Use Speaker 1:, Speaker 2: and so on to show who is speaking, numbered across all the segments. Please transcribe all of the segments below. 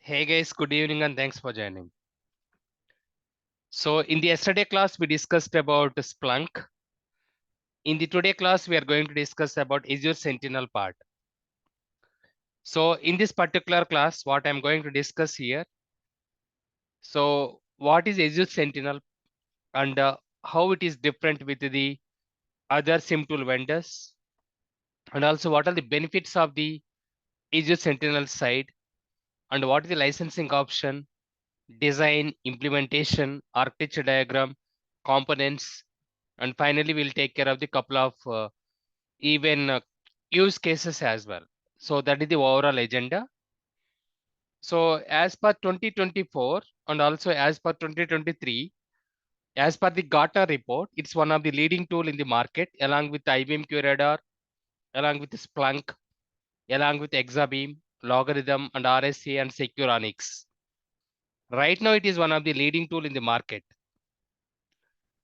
Speaker 1: Hey guys, good evening and thanks for joining. So in the yesterday class, we discussed about Splunk. In the today class, we are going to discuss about Azure Sentinel part. So in this particular class, what I'm going to discuss here. So what is Azure Sentinel and how it is different with the other SIM tool vendors, and also what are the benefits of the Azure Sentinel side, and what is the licensing option, design, implementation, architecture diagram, components, and finally we'll take care of the couple of even use cases as well. So that is the overall agenda. So as per 2024 and also as per 2023, as per the Gartner report, it's one of the leading tool in the market along with IBM QRadar, along with Splunk, along with Exabeam, Logarithm and RSA and Securonics. Right now it is one of the leading tool in the market.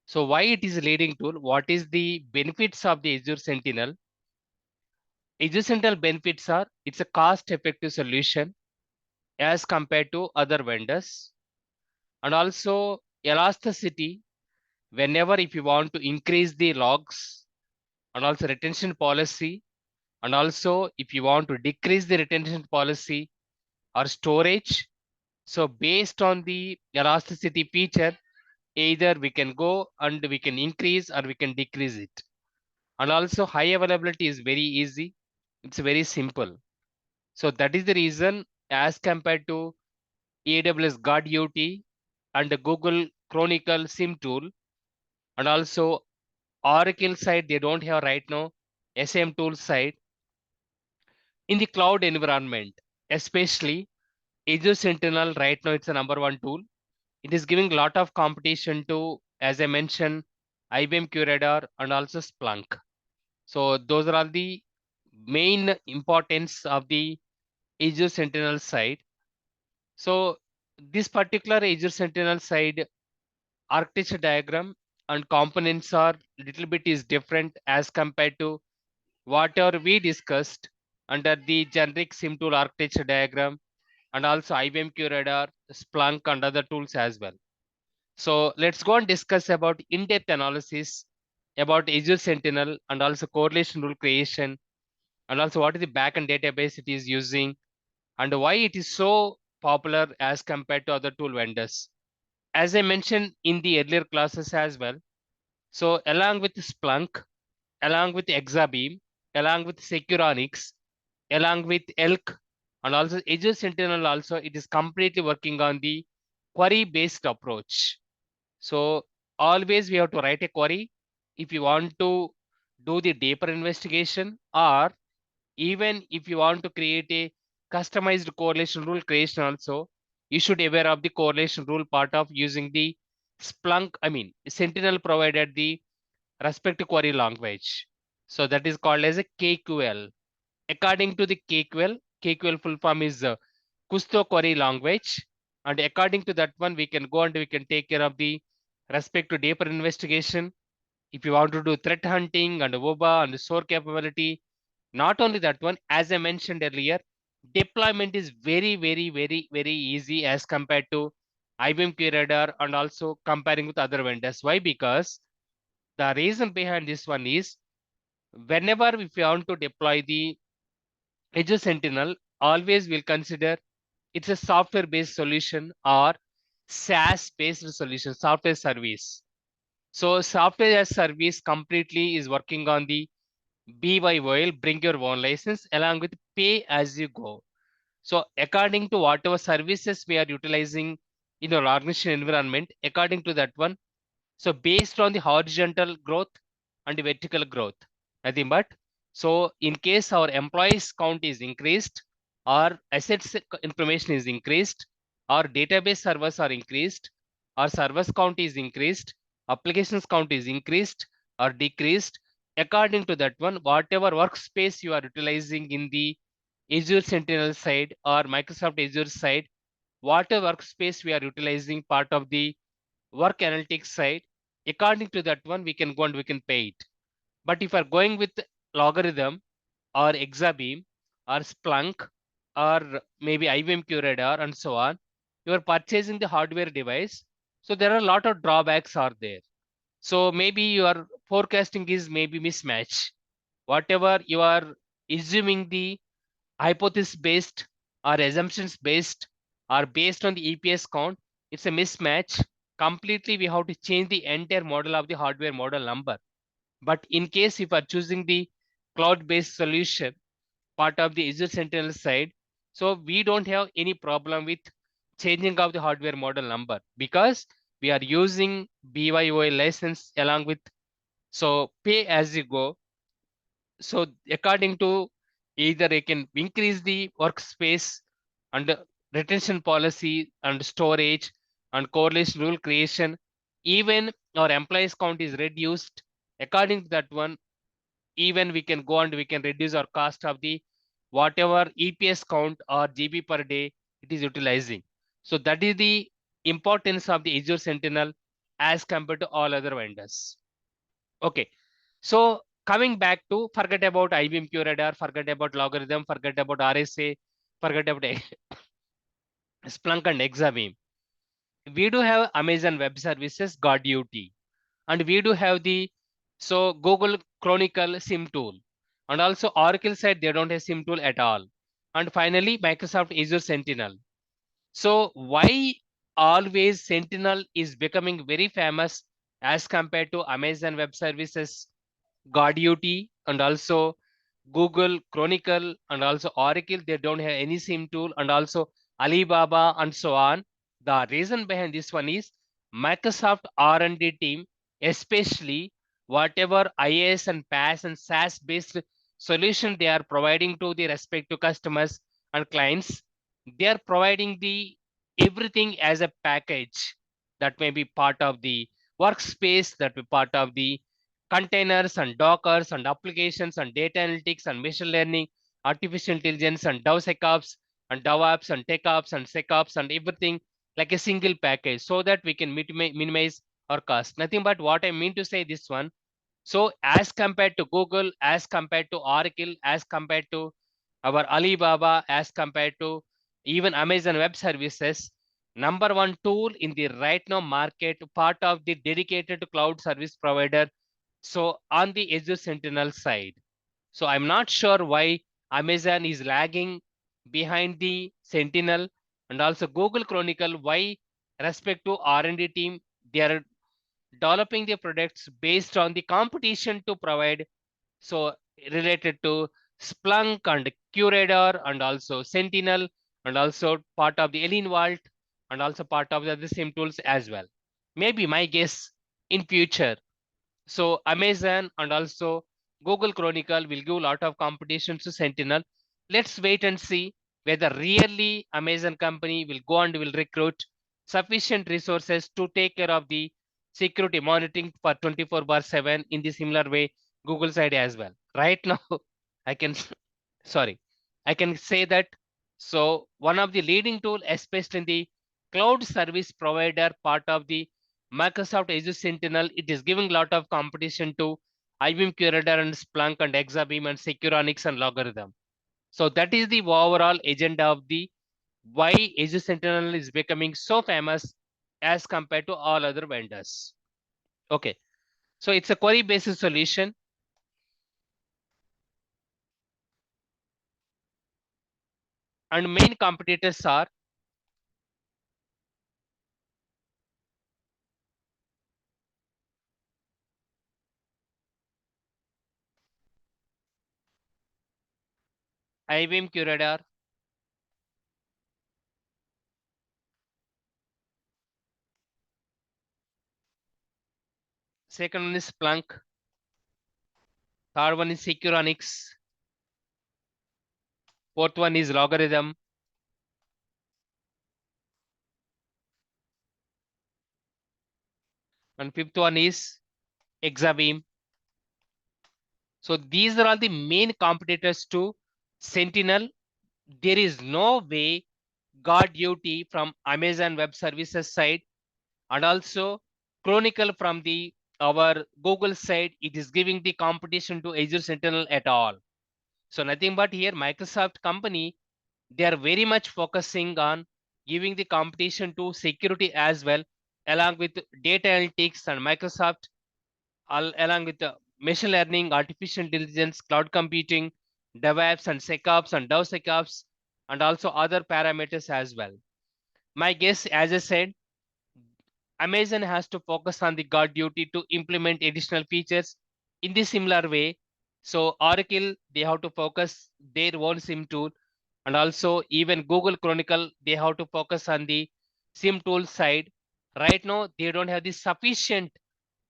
Speaker 1: So why it is a leading tool? What is the benefits of the Azure Sentinel? Azure Sentinel benefits are it's a cost-effective solution as compared to other vendors, and also elasticity whenever if you want to increase the logs, and also retention policy, and also if you want to decrease the retention policy or storage. So based on the elasticity feature, either we can go and we can increase or we can decrease it. And also high availability is very easy. It's very simple. So that is the reason as compared to AWS Guard UT and the Google Chronicle SIM tool, and also Oracle side, they don't have right now SM tool side. In the cloud environment, especially Azure Sentinel right now, it's a number one tool. It is giving a lot of competition to, as I mentioned, IBM QRadar and also Splunk. So those are all the main importance of the Azure Sentinel side. So this particular Azure Sentinel side architecture diagram and components are little bit is different as compared to whatever we discussed under the generic SIM tool architecture diagram and also IBM QRadar, Splunk and other tools as well. So let's go and discuss about in-depth analysis about Azure Sentinel and also correlation rule creation, and also what is the backend database it is using and why it is so popular as compared to other tool vendors. As I mentioned in the earlier classes as well, so along with Splunk, along with Exabeam, along with Securonics, along with Elk, and also Azure Sentinel also, it is completely working on the query-based approach. So always we have to write a query if you want to do the deeper investigation, or even if you want to create a customized correlation rule creation also, you should aware of the correlation rule part of using the Sentinel provided the respective query language. So that is called as a KQL. According to the KQL full form is Kusto query language. And according to that one, we can go and we can take care of the respect to deeper investigation. If you want to do threat hunting and WOBA and SOAR capability, not only that one, as I mentioned earlier, deployment is very easy as compared to IBM QRadar and also comparing with other vendors. Why? Because the reason behind this one is whenever if you want to deploy the Azure Sentinel, always will consider it's a software based solution or SaaS based solution, software service. So software as service completely is working on the BYOL, bring your own license, along with pay as you go. So according to whatever services we are utilizing in our organization environment, according to that one, so based on the horizontal growth and the vertical growth, nothing but. So in case our employees count is increased, our assets information is increased, our database servers are increased, our servers count is increased, applications count is increased or decreased. According to that one, whatever workspace you are utilizing in the Azure Sentinel side or Microsoft Azure side, whatever workspace we are utilizing part of the work analytics side, according to that one, we can go and we can pay it. But if you are going with Logarithm or Exabeam or Splunk or maybe IBM QRadar and so on, you are purchasing the hardware device. So there are a lot of drawbacks are there. So maybe your forecasting is maybe mismatch. Whatever you are assuming the hypothesis based or assumptions based or based on the EPS count, it's a mismatch. Completely, we have to change the entire model of the hardware model number. But in case if you are choosing the cloud-based solution, part of the Azure Sentinel side, so we don't have any problem with changing of the hardware model number because we are using BYOL license along with so pay as you go. So according to either I can increase the workspace and retention policy and storage and correlation rule creation. Even our employees count is reduced. According to that one, even we can go and we can reduce our cost of the whatever EPS count or GB per day it is utilizing. So that is the importance of the Azure Sentinel as compared to all other vendors. Okay. So coming back to forget about IBM QRadar, forget about logarithm, forget about RSA, forget about Splunk and Exabeam. We do have Amazon Web Services, GodUT, and we do have the so Google Chronicle SIM tool, and also Oracle side they don't have SIM tool at all, and finally Microsoft Azure Sentinel. So why always Sentinel is becoming very famous as compared to Amazon Web Services, GodUT, and also Google Chronicle, and also Oracle, they don't have any SIM tool, and also Alibaba and so on. The reason behind this one is Microsoft R&D team, especially whatever IaaS and PaaS and SaaS based solution they are providing to the respective customers and clients, they are providing the everything as a package that may be part of the workspace, that may be part of the containers and dockers and applications and data analytics and machine learning, artificial intelligence and DevSecOps and DevOps and TechOps and SecOps and everything like a single package so that we can minimize our cost. Nothing but what I mean to say this one. So as compared to Google, as compared to Oracle, as compared to our Alibaba, as compared to even Amazon Web Services, number one tool in the right now market, part of the dedicated cloud service provider so on the Azure Sentinel side. So I'm not sure why Amazon is lagging behind the Sentinel and also Google Chronicle. Why respect to R&D team, they are developing their products based on the competition to provide. So related to Splunk and QRadar and also Sentinel and also part of the Alien Vault and also part of the other same tools as well. Maybe my guess in future so Amazon and also Google Chronicle will give a lot of competition to Sentinel. Let's wait and see whether really Amazon company will go and will recruit sufficient resources to take care of the security monitoring for 24/7 in the similar way Google side as well. Right now, I can sorry, I can say that so one of the leading tool, especially in the cloud service provider part of the Microsoft Azure Sentinel, it is giving a lot of competition to IBM QRadar and Splunk and Exabeam and Securonics and Logarithm. So that is the overall agenda of the why Azure Sentinel is becoming so famous as compared to all other vendors. Okay, so it's a query-based solution. And main competitors are IBM QRadar, second one is Splunk, third one is Securonics, fourth one is Logarithm, and fifth one is Exabeam. So these are all the main competitors to Sentinel. There is no way GodUT from Amazon Web Services side and also Chronicle from the our Google side, it is giving the competition to Azure Sentinel at all. So nothing but here Microsoft company They are very much focusing on giving the competition to security as well, along with data analytics and Microsoft, along with the machine learning, artificial intelligence, cloud computing, DevOps and SecOps and DevSecOps, and also other parameters as well. My guess, as I said, Amazon has to focus on the guard duty to implement additional features in the similar way. So Oracle, they have to focus their own SIM tool, and also even Google Chronicle, they have to focus on the SIM tool side. Right now, they don't have the sufficient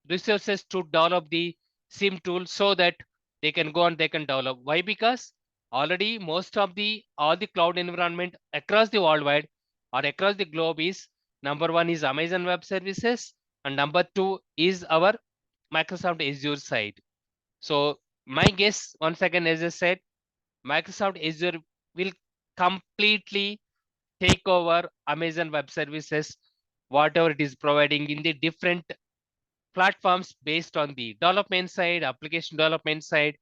Speaker 1: resources to develop the SIM tool so that they can go and they can develop. Why? Because already most of the all the cloud environment across the worldwide or across the globe is number one is Amazon Web Services and number two is our Microsoft Azure side. So my guess, once again, as I said, Microsoft Azure will completely take over Amazon Web Services, whatever it is providing in the different platforms based on the development side, application development side,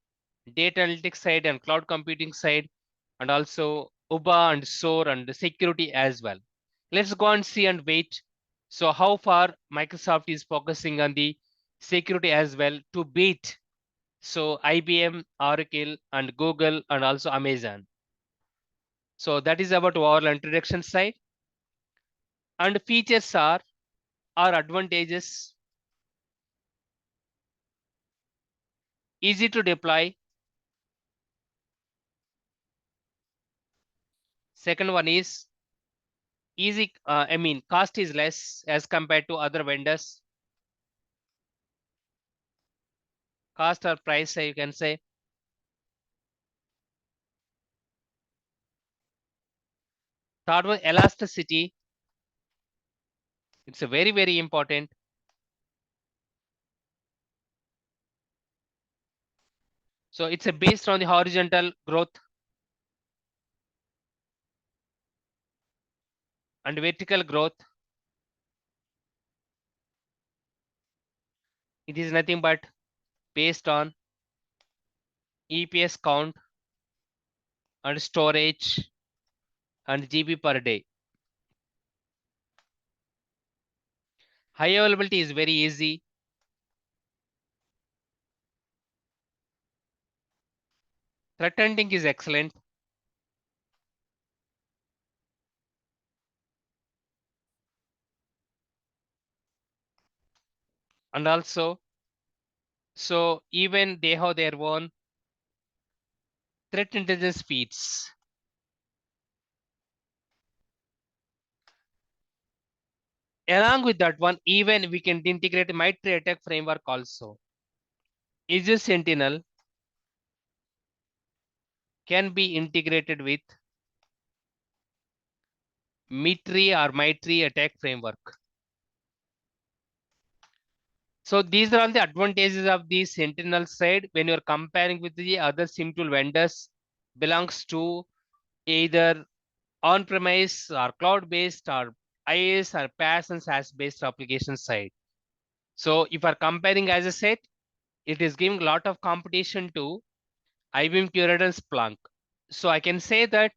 Speaker 1: data analytics side, and cloud computing side, and also UBA and SOAR and the security as well. Let's go and see and wait. So how far Microsoft is focusing on the security as well to beat so IBM, Oracle, and Google, and also Amazon. So that is about overall introduction side. And features are advantages, easy to deploy. Second one is easy, cost is less as compared to other vendors. Cost or price, you can say. Third one, elasticity. It's a very, very important. So it's a based on the horizontal growth and vertical growth. It is nothing but based on EPS count and storage and GB per day. High availability is very easy. Threat hunting is excellent. And also, so even they have their own threat intelligence feeds. Along with that one, even we can integrate MITRE attack framework also. Azure Sentinel can be integrated with MITRE attack framework. So these are all the advantages of the Sentinel side when you're comparing with the other SIM tool vendors belongs to either on-premise or cloud-based or IaaS or PaaS and SaaS-based application side. So if you're comparing, as I said, it is giving a lot of competition to IBM Curator and Splunk. So I can say that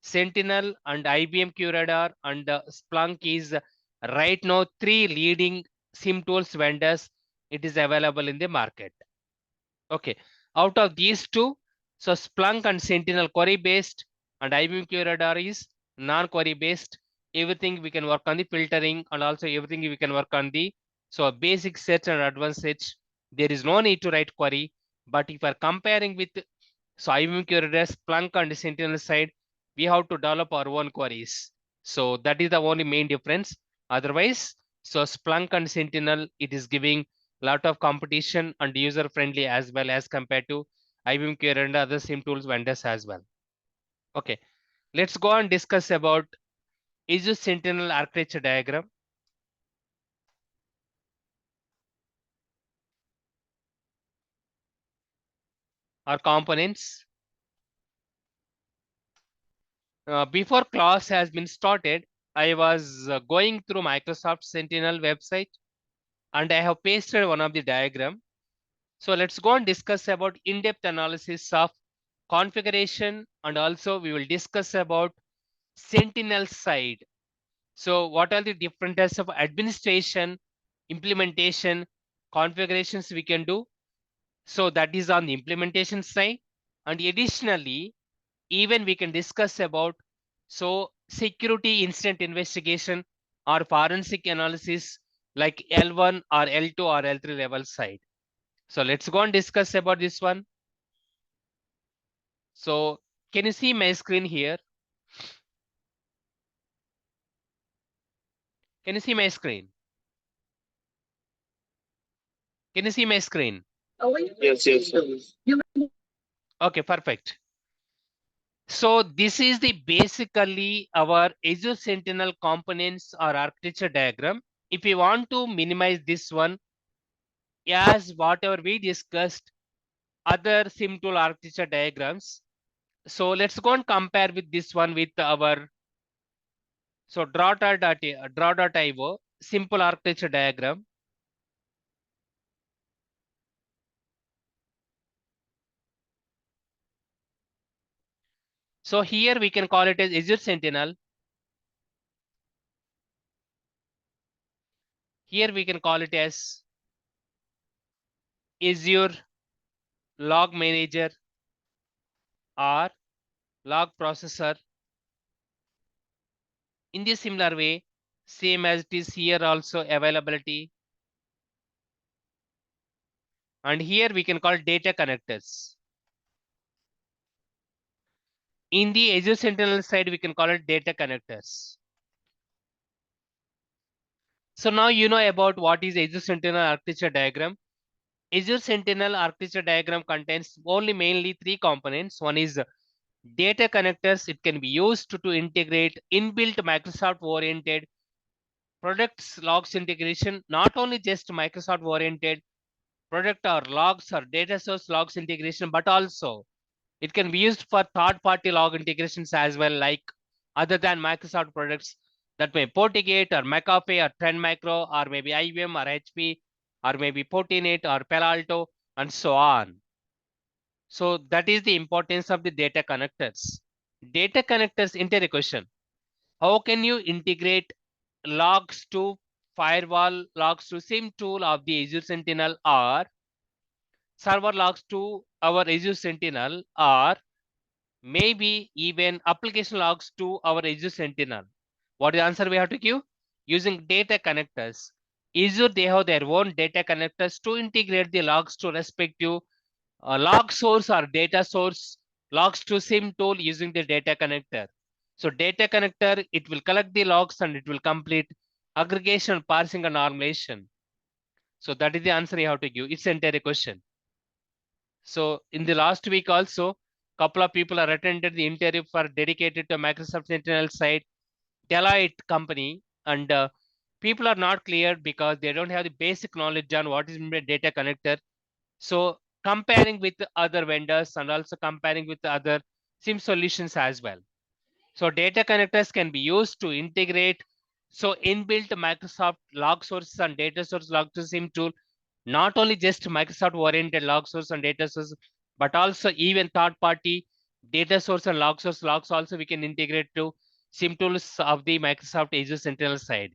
Speaker 1: Sentinel and IBM Curator and Splunk is right now three leading SIM tools vendors. It is available in the market. Okay, out of these two, so Splunk and Sentinel query based and IBM Curator is non-query based. Everything we can work on the filtering and also everything we can work on the so basic search and advanced search. There is no need to write query, but if you are comparing with so IBM Curator, Splunk and Sentinel side, we have to develop our own queries. So that is the only main difference. Otherwise, so Splunk and Sentinel, it is giving lot of competition and user friendly as well as compared to IBM Curator and other SIM tools vendors as well. Okay, let's go and discuss about Azure Sentinel architecture diagram. Our components. Before class has been started, I was going through Microsoft Sentinel website and I have pasted one of the diagram. So let's go and discuss about in-depth analysis of configuration, and also we will discuss about Sentinel side. So what are the different types of administration, implementation, configurations we can do? So that is on the implementation side. And additionally, even we can discuss about so security incident investigation or forensic analysis like L1 or L2 or L3 level side. So let's go and discuss about this one. So can you see my screen here? Can you see my screen? Can you see my screen?
Speaker 2: Yes, yes, yes.
Speaker 1: Okay, perfect. So this is the basically our Azure Sentinel components or architecture diagram. If you want to minimize this one, as whatever we discussed, other SIM tool architecture diagrams. So let's go and compare with this one with our so draw.io simple architecture diagram. So here we can call it as Azure Sentinel. Here we can call it as Azure Log Manager or Log Processor. In this similar way, same as it is here also availability. And here we can call data connectors. In the Azure Sentinel side, we can call it data connectors. So now you know about what is Azure Sentinel architecture diagram. Azure Sentinel architecture diagram contains only mainly three components. One is data connectors. It can be used to integrate inbuilt Microsoft oriented products logs integration, not only just Microsoft oriented product or logs or data source logs integration, but also it can be used for third-party log integrations as well, like other than Microsoft products that may Portigate or McAfee or Trend Micro or maybe IBM or HP or maybe Fortinet or Palo Alto and so on. So that is the importance of the data connectors. Data connectors enter a question. How can you integrate logs to firewall logs to SIM tool of the Azure Sentinel or server logs to our Azure Sentinel or maybe even application logs to our Azure Sentinel? What is the answer we have to give? Using data connectors. Azure, they have their own data connectors to integrate the logs to respective log source or data source logs to SIM tool using the data connector. So data connector, it will collect the logs and it will complete aggregation, parsing, and normalization. So that is the answer you have to give. It's entire question. So in the last week also, couple of people are attended the interview for dedicated to Microsoft Sentinel site, Deloitte company, and people are not clear because they don't have the basic knowledge on what is a data connector. So comparing with other vendors and also comparing with other SIM solutions as well. So data connectors can be used to integrate so inbuilt Microsoft log sources and data source log to SIM tool, not only just Microsoft oriented log source and data source, but also even third party data source and log source logs also we can integrate to SIM tools of the Microsoft Azure Sentinel side.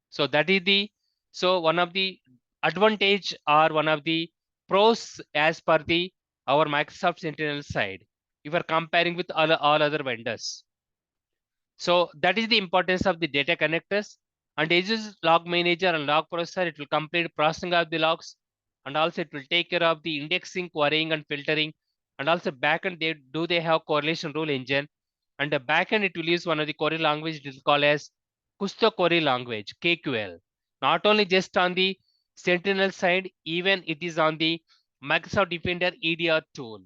Speaker 1: So that is the so one of the advantage or one of the pros as per the our Microsoft Sentinel side if we're comparing with all other vendors. So that is the importance of the data connectors. And Azure's log manager and log processor, it will complete processing of the logs, and also it will take care of the indexing, querying, and filtering. And also backend, they have correlation rule engine. And the backend, it will use one of the query language it is called as Custo Query Language, KQL. Not only just on the Sentinel side, even it is on the Microsoft Defender EDR tool.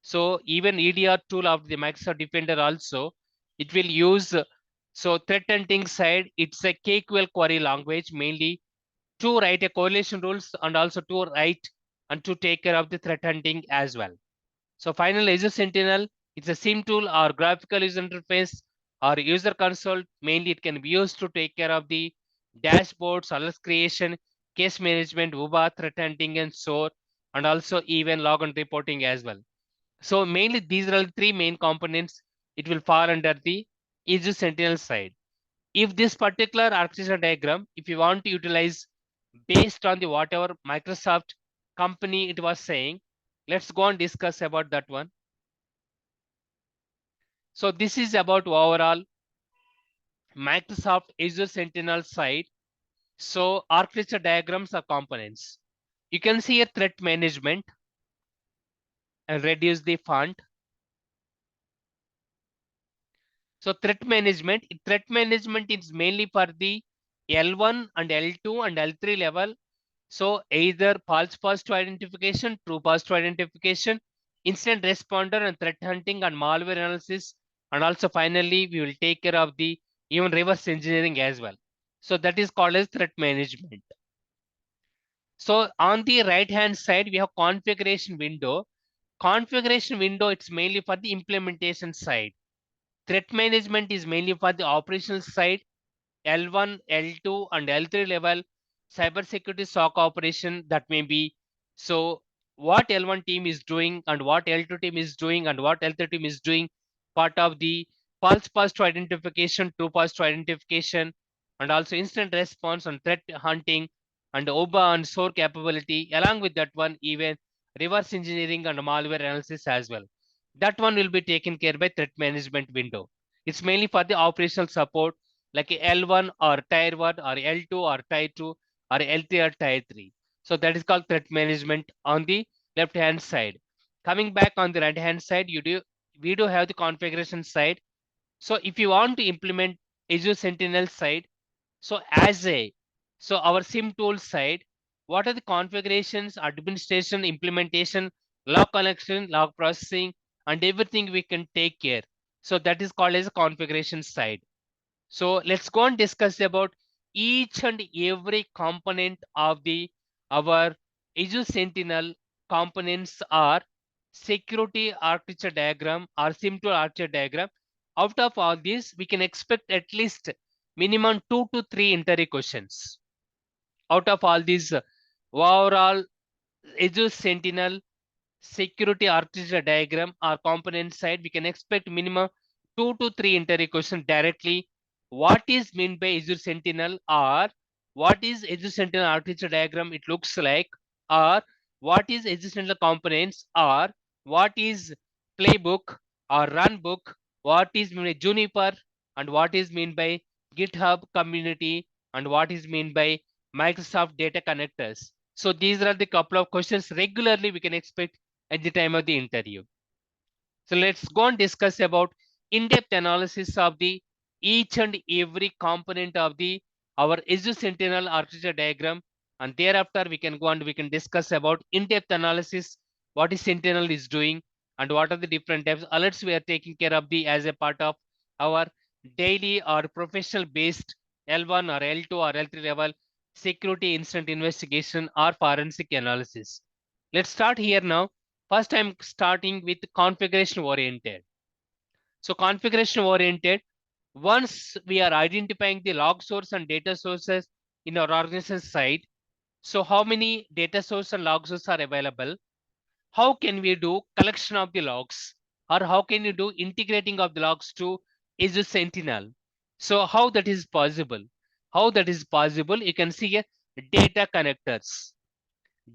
Speaker 1: So even EDR tool of the Microsoft Defender also, it will use, so threat hunting side, it's a KQL query language mainly to write a correlation rules and also to write and to take care of the threat hunting as well. So finally, Azure Sentinel, it's a SIM tool or graphical user interface or user console. Mainly it can be used to take care of the dashboards, alert creation, case management, UBA, threat hunting, and so, and also even log and reporting as well. So mainly these are the three main components. It will fall under the Azure Sentinel side. If this particular architecture diagram, if you want to utilize based on the whatever Microsoft company it was saying, let's go and discuss about that one. So this is about overall Microsoft Azure Sentinel side. So architecture diagrams are components. You can see a threat management and reduce the font. So threat management is mainly for the L1 and L2 and L3 level. So either false positive identification, true positive identification, incident responder and threat hunting and malware analysis. And also finally, we will take care of the even reverse engineering as well. So that is called as threat management. So on the right hand side, we have configuration window. Configuration window, it's mainly for the implementation side. Threat management is mainly for the operational side. L1, L2, and L3 level cybersecurity SOC operation that may be. So what L1 team is doing and what L2 team is doing and what L3 team is doing, part of the false positive identification, true positive identification, and also instant response and threat hunting and OBA and SOAR capability. Along with that one, even reverse engineering and malware analysis as well. That one will be taken care by threat management window. It's mainly for the operational support like L1 or tier 1 or L2 or tier 2 or L3 or tier 3. So that is called threat management on the left hand side. Coming back on the right hand side, we do have the configuration side. So if you want to implement Azure Sentinel side, so as a so our SIM tool side, what are the configurations, administration, implementation, log collection, log processing, and everything we can take care. So that is called as a configuration side. So let's go and discuss about each and every component of the our Azure Sentinel components are security architecture diagram or simple architecture diagram. Out of all this, we can expect at least minimum 2 to 3 interview questions. Out of all these, overall Azure Sentinel security architecture diagram or component side, we can expect minimum 2 to 3 interview questions directly. What is meant by Azure Sentinel, or what is Azure Sentinel architecture diagram it looks like, or what is Azure Sentinel components, or what is playbook or run book, what is mean by Juniper, and what is mean by GitHub community, and what is mean by Microsoft data connectors. So these are the couple of questions regularly we can expect at the time of the interview. So let's go and discuss about in-depth analysis of the each and every component of the our Azure Sentinel architecture diagram, and thereafter we can go and we can discuss about in-depth analysis, what is Sentinel is doing, and what are the different types alerts we are taking care of the as a part of our daily or professional based L1 or L2 or L3 level security incident investigation or forensic analysis. Let's start here now. First, I'm starting with configuration oriented. So configuration oriented, once we are identifying the log source and data sources in our organization side, so how many data source and log sources are available? How can we do collection of the logs? Or how can you do integrating of the logs to Azure Sentinel? So how that is possible? How that is possible? You can see here data connectors.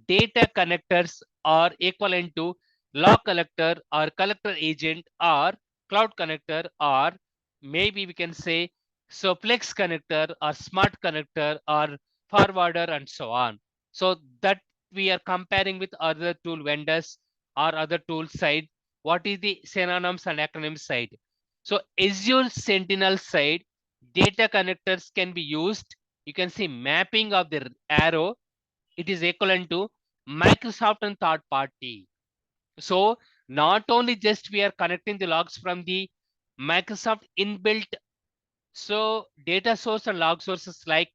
Speaker 1: Data connectors are equivalent to log collector or collector agent or cloud connector, or maybe we can say so flex connector or smart connector or forwarder and so on. So that we are comparing with other tool vendors or other tool side. What is the synonyms and acronyms side? So Azure Sentinel side, data connectors can be used. You can see mapping of the arrow, it is equivalent to Microsoft and third party. So not only just we are connecting the logs from the Microsoft inbuilt so data source and log sources like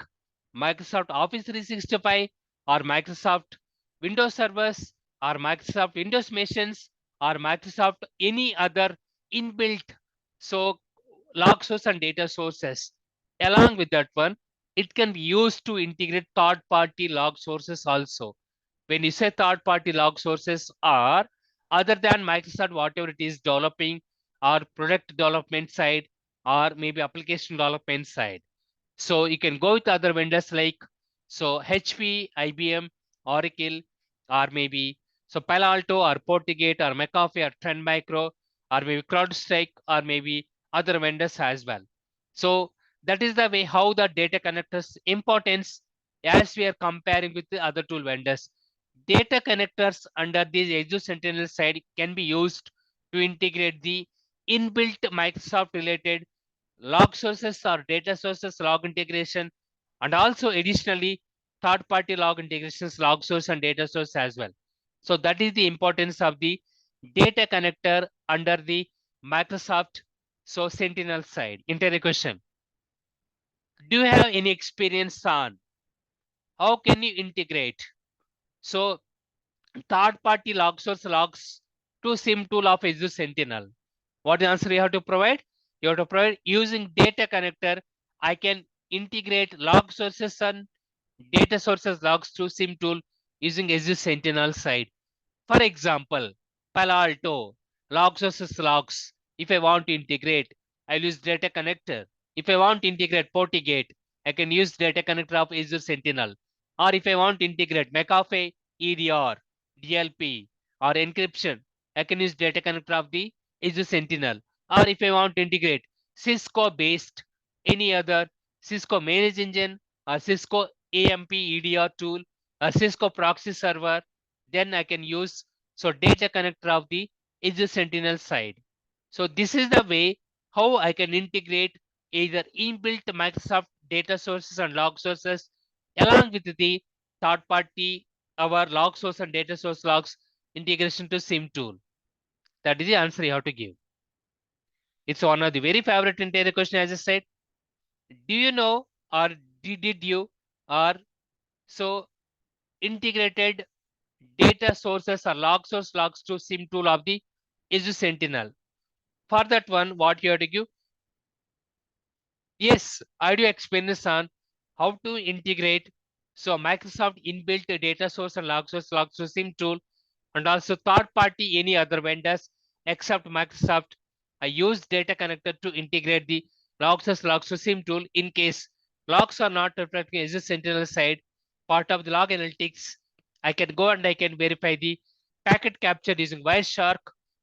Speaker 1: Microsoft Office 365 or Microsoft Windows servers or Microsoft Windows machines or Microsoft any other inbuilt so log source and data sources. Along with that one, it can be used to integrate third party log sources also. When you say third party log sources are other than Microsoft, whatever it is developing, or product development side, or maybe application development side. So you can go with other vendors like HP, IBM, Oracle, or maybe Palo Alto or Portigate or McAfee or Trend Micro or maybe CrowdStrike or maybe other vendors as well. So that is the way how the data connectors importance as we are comparing with the other tool vendors. Data connectors under the Azure Sentinel side can be used to integrate the inbuilt Microsoft related log sources or data sources log integration, and also additionally third party log integrations log source and data source as well. So that is the importance of the data connector under the Microsoft Sentinel side. Enter a question: do you have any experience on how can you integrate so third party log source logs to SIM tool of Azure Sentinel? What the answer you have to provide? You have to provide using data connector. I can integrate log sources and data sources logs to SIM tool using Azure Sentinel side. For example, Palo Alto, logs versus logs. If I want to integrate, I'll use data connector. If I want to integrate Portigate, I can use data connector of Azure Sentinel. Or if I want to integrate McAfee, EDR, DLP, or encryption, I can use data connector of the Azure Sentinel. Or if I want to integrate Cisco based any other Cisco Managed Engine or Cisco AMP EDR tool, a Cisco proxy server, then I can use data connector of the Azure Sentinel side. So this is the way how I can integrate either inbuilt Microsoft data sources and log sources along with the third party our log source and data source logs integration to SIM tool. That is the answer you have to give. It's one of the very favorite interior question as I said. Do you know or did you or so integrated data sources or log source logs to SIM tool of the Azure Sentinel? For that one, what you have to give? Yes, I do explain this on how to integrate Microsoft inbuilt data source and log source SIM tool, and also third party any other vendors except Microsoft. I use data connector to integrate the log source SIM tool in case logs are not reflecting Azure Sentinel side part of the log analytics. I can go and I can verify the packet capture using Wireshark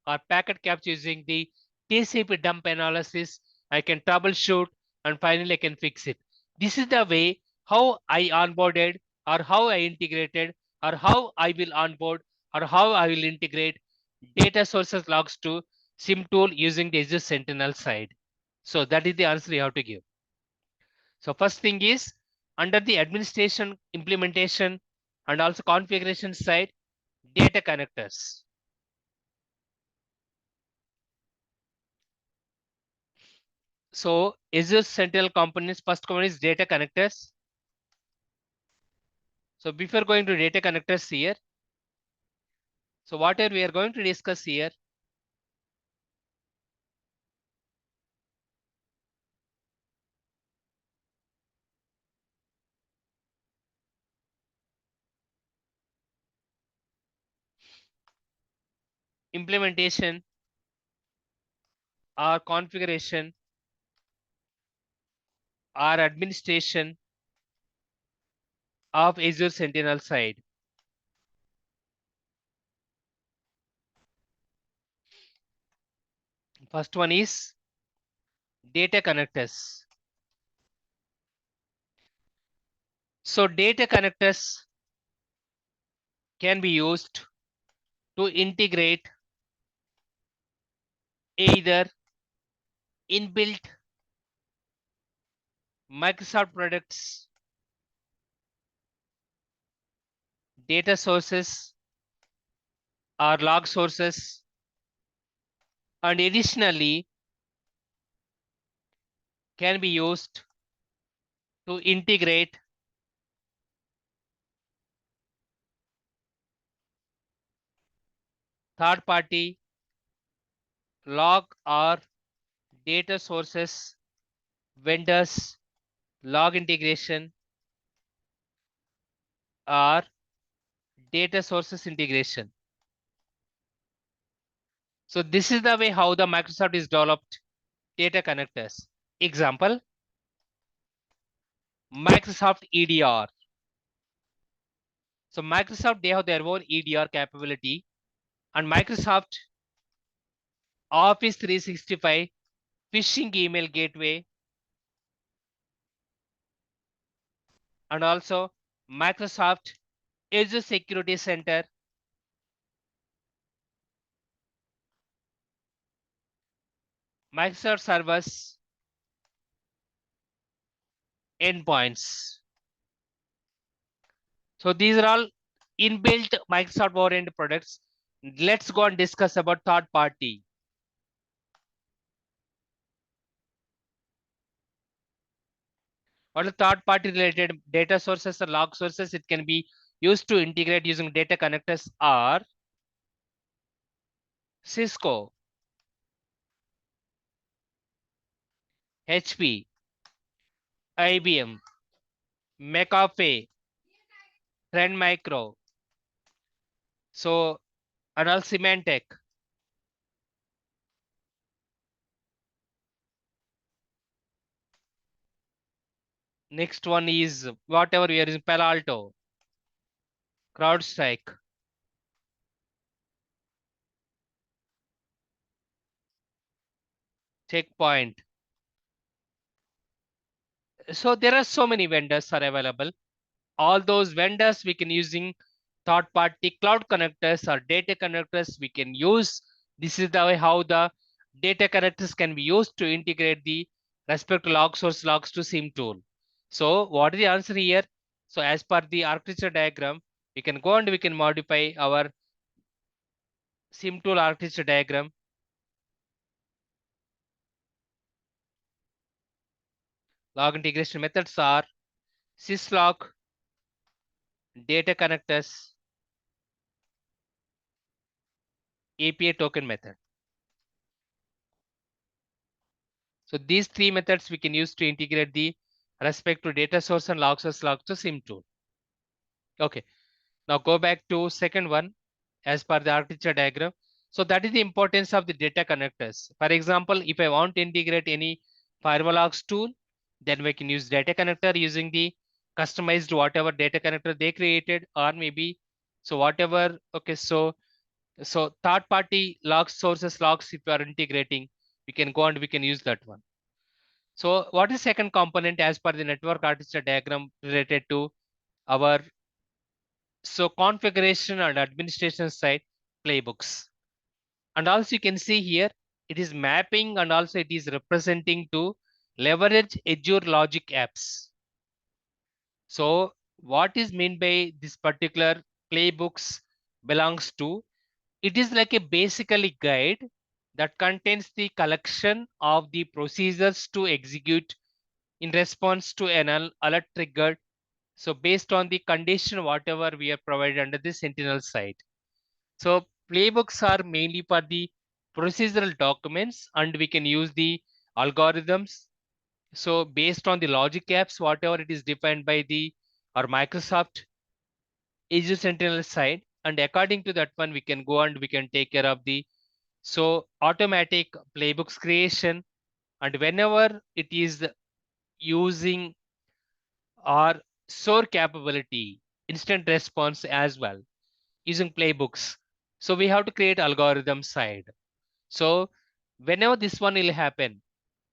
Speaker 1: or packet capture using the TCP dump analysis. I can troubleshoot and finally I can fix it. This is the way how I onboarded or how I integrated or how I will onboard or how I will integrate data sources logs to SIM tool using the Azure Sentinel side. So that is the answer you have to give. So first thing is under the administration implementation and also configuration side, data connectors. So Azure Sentinel components, first component is data connectors. So before going to data connectors here, so whatever we are going to discuss here, implementation or configuration or administration of Azure Sentinel side. First one is data connectors. So data connectors can be used to integrate either inbuilt Microsoft products, data sources, or log sources, and additionally can be used to integrate third party log or data sources, vendors, log integration, or data sources integration. So this is the way how the Microsoft is developed data connectors. Example, Microsoft EDR. So Microsoft, they have their own EDR capability, and Microsoft Office 365 phishing email gateway, and also Microsoft Azure Security Center, Microsoft Servers endpoints. So these are all inbuilt Microsoft oriented products. Let's go and discuss about third party. What are third party related data sources or log sources? It can be used to integrate using data connectors are Cisco, HP, IBM, McAfee, Trend Micro, so and all Symantec. Next one is whatever we are using, Palo Alto, CrowdStrike, Checkpoint. So there are so many vendors are available. All those vendors we can using third party cloud connectors or data connectors we can use. This is the way how the data connectors can be used to integrate the respective log source logs to SIM tool. So what is the answer here? So as per the architecture diagram, we can go and we can modify our SIM tool architecture diagram. Log integration methods are syslog, data connectors, API token method. So these three methods we can use to integrate the respect to data source and log source log to SIM tool. Okay, now go back to second one as per the architecture diagram. So that is the importance of the data connectors. For example, if I want to integrate any firewall logs tool, then we can use data connector using the customized whatever data connector they created, or maybe so whatever. Okay, so third party log sources logs if you are integrating, we can go and we can use that one. So what is second component as per the network architecture diagram related to our configuration and administration side playbooks. And also you can see here it is mapping and also it is representing to leverage Azure logic apps. So what is meant by this particular playbooks belongs to, it is like a basically guide that contains the collection of the procedures to execute in response to an alert triggered. So based on the condition, whatever we are provided under the Sentinel side. So playbooks are mainly for the procedural documents and we can use the algorithms. So based on the logic apps, whatever it is defined by the or Microsoft Azure Sentinel side, and according to that one, we can go and we can take care of the automatic playbooks creation. And whenever it is using or SOAR capability, instant response as well, using playbooks. So we have to create algorithm side. So whenever this one will happen,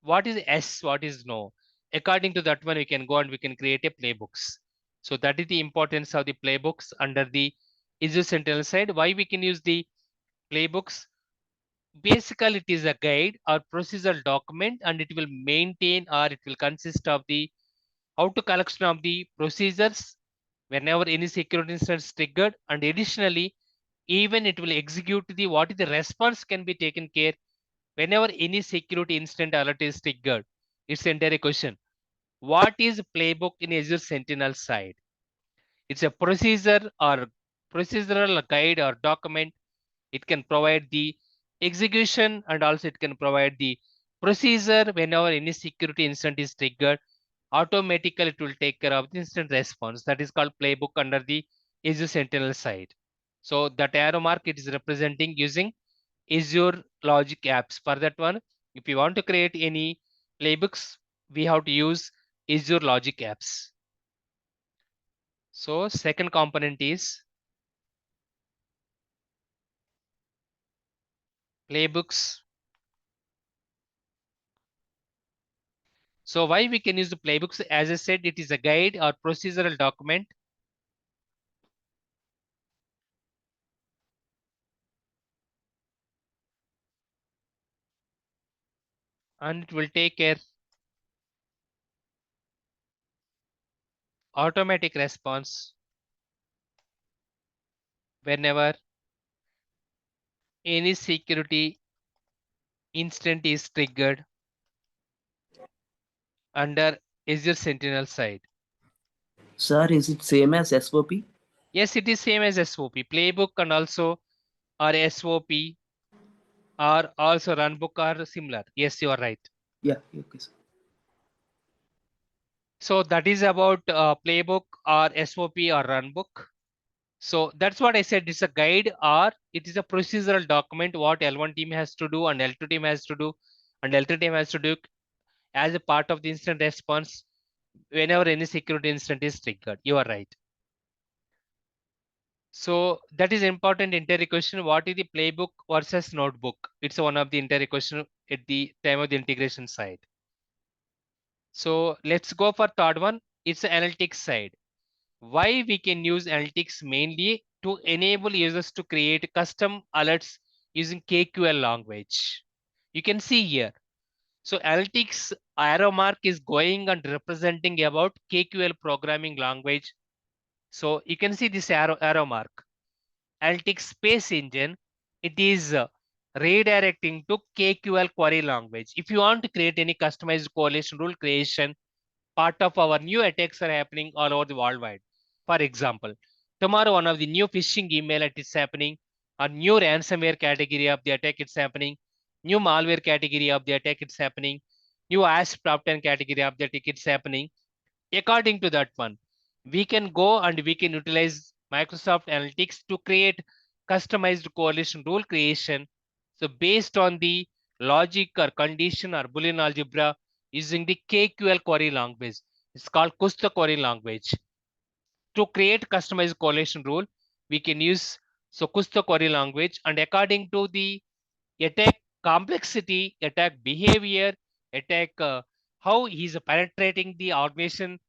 Speaker 1: what is S, what is no? According to that one, we can go and we can create a playbooks. So that is the importance of the playbooks under the Azure Sentinel side. Why we can use the playbooks? Basically, it is a guide or procedural document, and it will maintain or it will consist of the how to collection of the procedures whenever any security incident is triggered, and additionally even it will execute the what is the response can be taken care whenever any security incident alert is triggered. It's entire question. What is playbook in Azure Sentinel side? It's a procedure or procedural guide or document. It can provide the execution and also it can provide the procedure whenever any security incident is triggered. Automatically it will take care of the instant response. That is called playbook under the Azure Sentinel side. So that arrow mark it is representing using Azure Logic apps. For that one, if you want to create any playbooks, we have to use Azure Logic apps. So second component is playbooks. So why we can use the playbooks? As I said, it is a guide or procedural document. And it will take care automatic response whenever any security incident is triggered under Azure Sentinel side.
Speaker 3: Sir, is it same as SOP?
Speaker 1: Yes, it is same as SOP. Playbook and also or SOP or also runbook are similar. Yes, you are right.
Speaker 3: Yeah, okay, sir.
Speaker 1: So that is about playbook or SOP or runbook. So that's what I said. It's a guide or it is a procedural document what L1 team has to do and L2 team has to do and L3 team has to do as a part of the incident response whenever any security incident is triggered. You are right. So that is important interview question. What is the playbook versus notebook? It's one of the interview question at the time of the integration side. So let's go for third one. It's the analytics side. Why we can use analytics mainly to enable users to create custom alerts using KQL language. You can see here. So analytics arrow mark is going and representing about KQL programming language. So you can see this arrow mark. Analytics space engine, it is redirecting to KQL query language. If you want to create any customized correlation rule creation, part of our new attacks are happening all over the worldwide. For example, tomorrow one of the new phishing email that is happening, a new ransomware category of the attack it's happening, new malware category of the attack it's happening, new ASP top 10 category of the attack it's happening. According to that one, we can go and we can utilize Microsoft Analytics to create customized correlation rule creation. So based on the logic or condition or Boolean algebra using the KQL query language. It's called Kusta query language. To create customized correlation rule, we can use so Kusta query language, and according to the attack complexity, attack behavior, attack how he's penetrating the organization,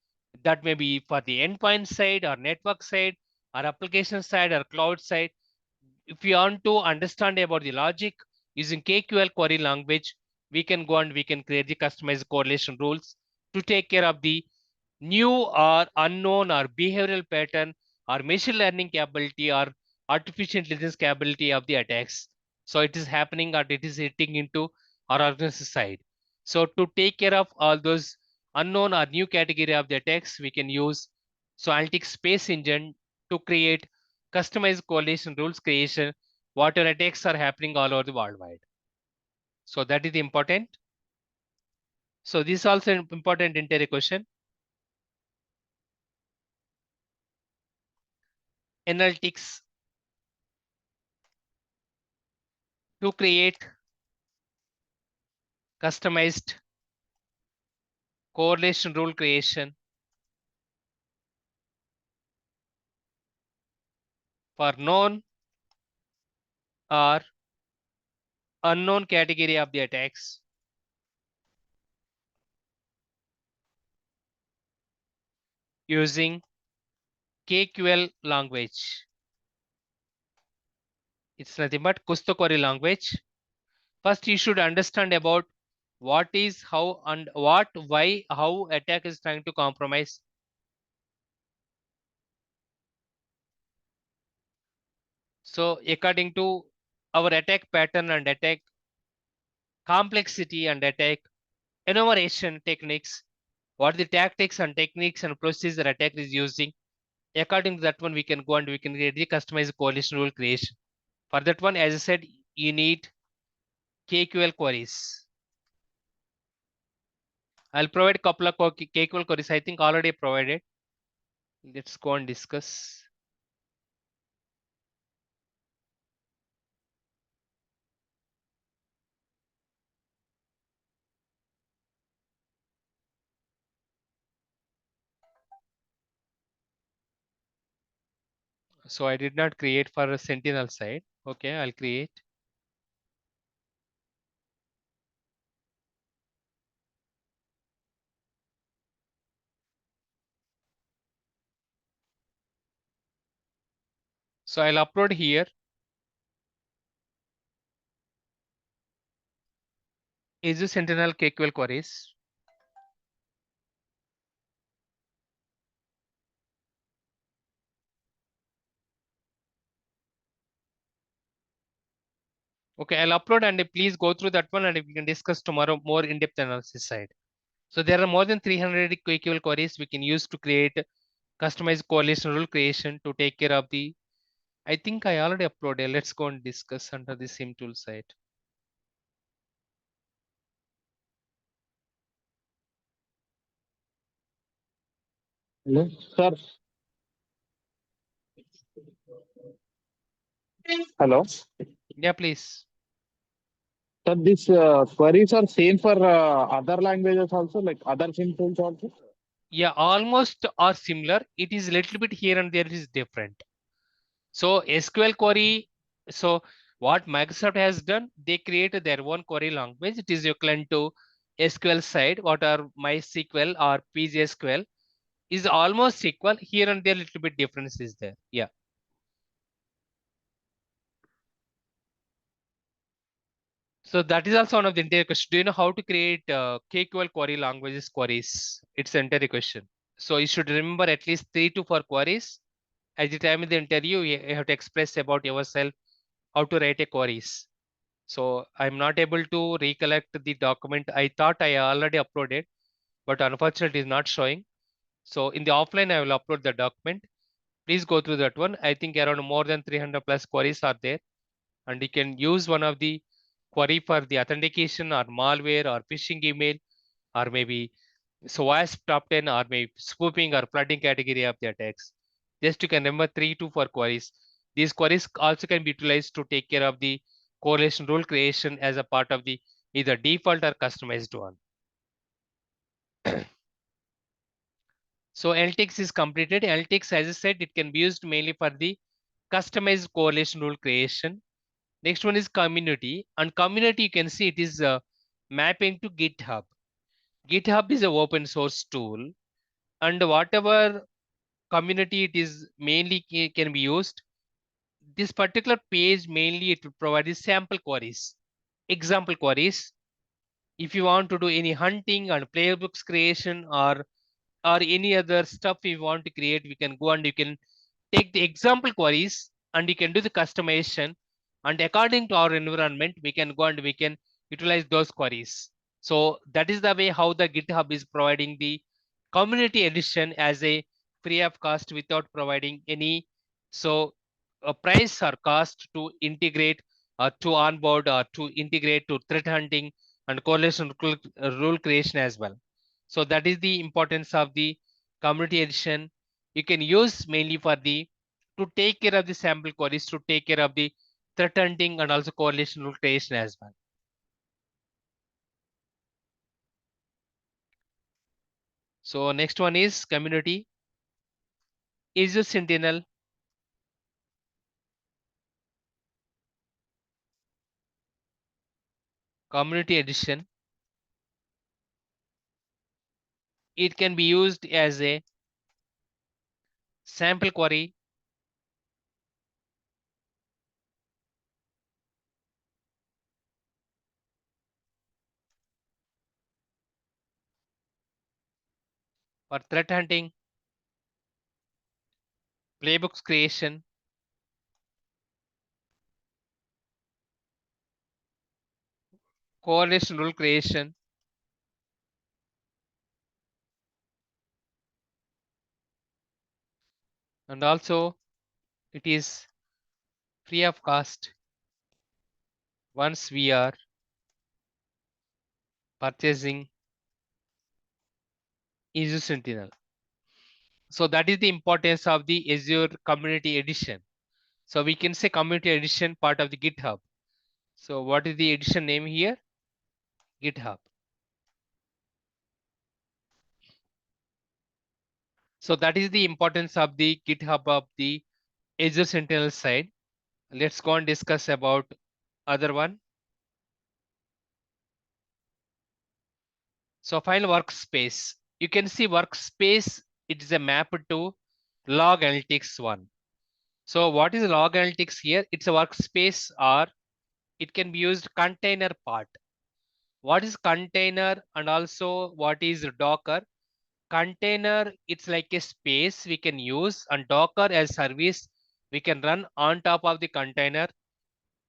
Speaker 1: that may be for the endpoint side or network side or application side or cloud side. If you want to understand about the logic using KQL query language, we can go and we can create the customized correlation rules to take care of the new or unknown or behavioral pattern or machine learning capability or artificial intelligence capability of the attacks. So it is happening or it is hitting into our organization side. So to take care of all those unknown or new category of the attacks, we can use so analytics space engine to create customized correlation rules creation, whatever attacks are happening all over the worldwide. So that is important. So this is also an important interview question. Analytics to create customized correlation rule creation for known or unknown category of the attacks using KQL language. It's nothing but Kusto query language. First, you should understand about what is, how, and what, why, how attack is trying to compromise. So according to our attack pattern and attack complexity and attack enumeration techniques, what the tactics and techniques and procedures the attack is using. According to that one, we can go and we can create the customized coalition rule creation. For that one, as I said, you need KQL queries. I'll provide a couple of KQL queries. I think already provided. Let's go and discuss. So I did not create for a Sentinel side. Okay, I'll create. So I'll upload here. Azure Sentinel KQL queries. Okay, I'll upload and please go through that one and we can discuss tomorrow more in-depth analysis side. So there are more than 300 KQL queries we can use to create customized correlation rule creation to take care of the. I think I already uploaded. Let's go and discuss under the same tool site.
Speaker 2: Hello, sir. Hello.
Speaker 1: Yeah, please.
Speaker 2: Sir, these queries are same for other languages also, like other symbols also.
Speaker 1: Yeah, almost are similar. It is a little bit here and there is different. So SQL query. So what Microsoft has done, they created their own query language. It is equivalent to SQL side. What are MySQL or PGSQL is almost equal. Here and there, little bit difference is there. Yeah. So that is also one of the entire question. Do you know how to create KQL query languages queries? It's the entire question. So you should remember at least 3 to 4 queries. At the time of the interview, you have to express about yourself, how to write a queries. So I'm not able to recollect the document. I thought I already uploaded, but unfortunately it's not showing. So in the offline, I will upload the document. Please go through that one. I think around more than 300 plus queries are there. And you can use one of the query for the authentication or malware or phishing email or maybe SOAS top 10 or maybe spoofing or flooding category of the attacks. Just you can remember 3 to 4 queries. These queries also can be utilized to take care of the correlation rule creation as a part of the either default or customized one. So LTX is completed. LTX, as I said, it can be used mainly for the customized correlation rule creation. Next one is community. And community, you can see it is mapping to GitHub. GitHub is an open source tool. And whatever community it is mainly can be used. This particular page mainly it will provide the sample queries, example queries. If you want to do any hunting and playbooks creation or any other stuff you want to create, we can go and you can take the example queries and you can do the customization. And according to our environment, we can go and we can utilize those queries. So that is the way how the GitHub is providing the community edition as a free of cost without providing any so a price or cost to integrate or to onboard or to integrate to threat hunting and correlation rule creation as well. So that is the importance of the community edition. You can use mainly for the to take care of the sample queries, to take care of the threat hunting and also correlation rule creation as well. So next one is community. Azure Sentinel. Community edition. It can be used as a sample query for threat hunting, playbooks creation, correlation rule creation, and also it is free of cost once we are purchasing Azure Sentinel. So that is the importance of the Azure Community Edition. So we can say Community Edition part of the GitHub. So what is the edition name here? GitHub. So that is the importance of the GitHub of the Azure Sentinel side. Let's go and discuss about other one. So file workspace. You can see workspace, it is a map to log analytics one. So what is log analytics here? It's a workspace, or it can be used container part. What is container and also what is Docker? Container, it's like a space we can use, and Docker as service we can run on top of the container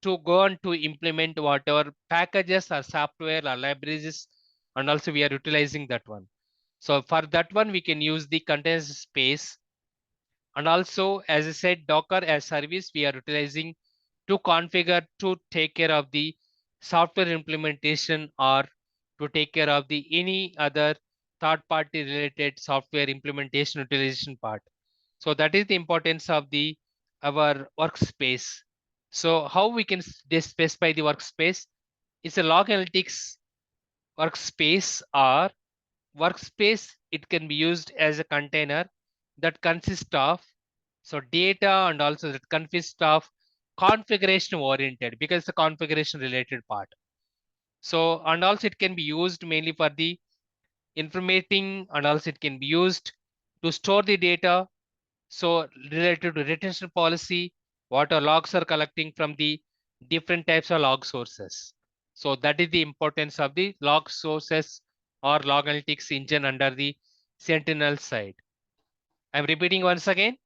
Speaker 1: to go on to implement whatever packages or software or libraries, and also we are utilizing that one. So for that one, we can use the container space. And also, as I said, Docker as service, we are utilizing to configure to take care of the software implementation, or to take care of the any other third party related software implementation utilization part. So that is the importance of the our workspace. So how we can specify the workspace? It's a log analytics workspace, or workspace. It can be used as a container that consists of so data, and also that consists of configuration oriented, because the configuration related part. So and also it can be used mainly for the informating, and also it can be used to store the data. So related to retention policy, what our logs are collecting from the different types of log sources. So that is the importance of the log sources or log analytics engine under the Sentinel side. I'm repeating once again.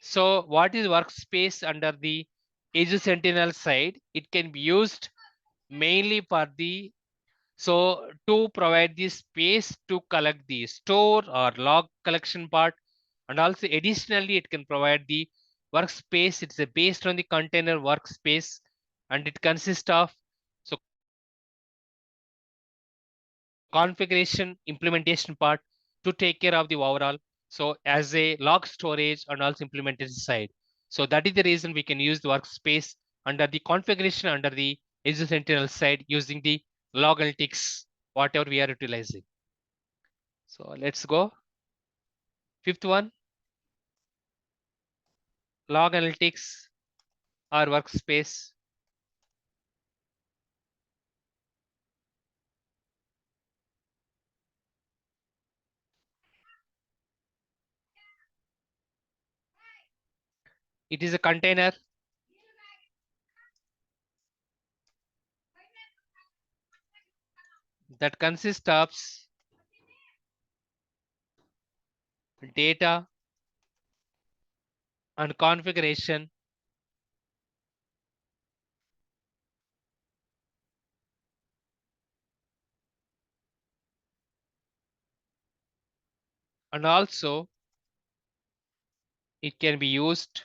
Speaker 1: So what is workspace under the Azure Sentinel side? It can be used mainly for the so to provide the space to collect the store or log collection part, and also additionally it can provide the workspace. It's a based on the container workspace, and it consists of so configuration implementation part to take care of the overall. So as a log storage and also implementation side. So that is the reason we can use the workspace under the configuration under the Azure Sentinel side using the log analytics, whatever we are utilizing. So let's go. Fifth one, log analytics or workspace. It is a container that consists of data and configuration, and also it can be used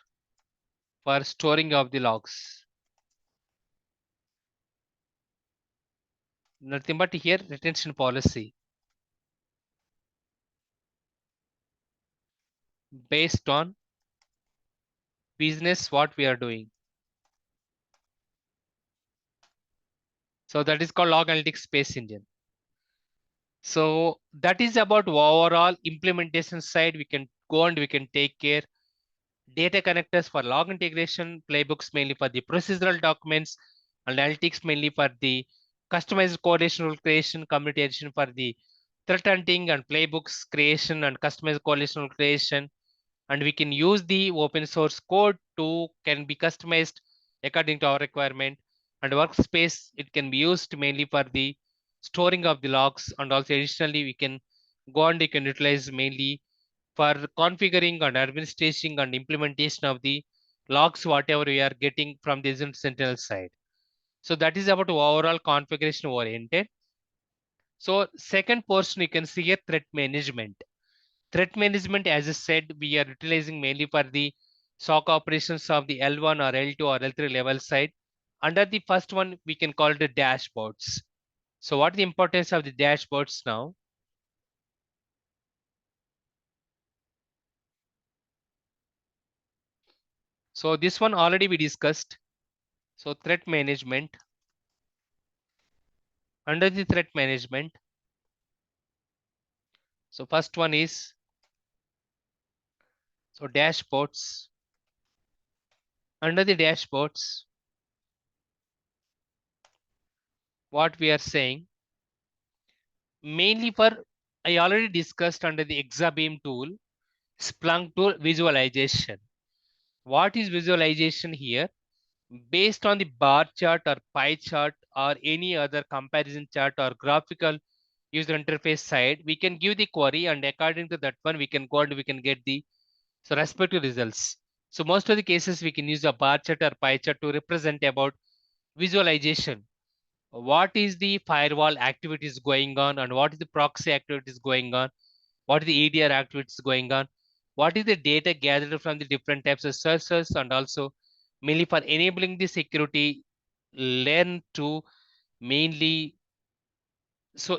Speaker 1: for storing of the logs. Nothing but here retention policy based on business what we are doing. So that is called log analytics space engine. So that is about overall implementation side. We can go and we can take care data connectors for log integration, playbooks mainly for the procedural documents, and analytics mainly for the customized correlation rule creation, community edition for the threat hunting, and playbooks creation and customized correlation rule creation. And we can use the open source code to can be customized according to our requirement. And workspace, it can be used mainly for the storing of the logs, and also additionally we can go and you can utilize mainly for configuring and administration and implementation of the logs, whatever we are getting from the Azure Sentinel side. So that is about overall configuration oriented. So second portion you can see here, threat management. Threat management, as I said, we are utilizing mainly for the SOC operations of the L1 or L2 or L3 level side. Under the first one, we can call it the dashboards. So what the importance of the dashboards now? So this one already we discussed. So threat management. Under the threat management, so first one is so dashboards. Under the dashboards, what we are saying, mainly for, I already discussed under the Exabeam tool, Splunk tool visualization. What is visualization here? Based on the bar chart or pie chart or any other comparison chart or graphical user interface side, we can give the query, and according to that one, we can go and we can get the respective results. So most of the cases we can use a bar chart or pie chart to represent about visualization. What is the firewall activities going on, and what is the proxy activities going on? What is the EDR activities going on? What is the data gathered from the different types of sources, and also mainly for enabling the security learn to mainly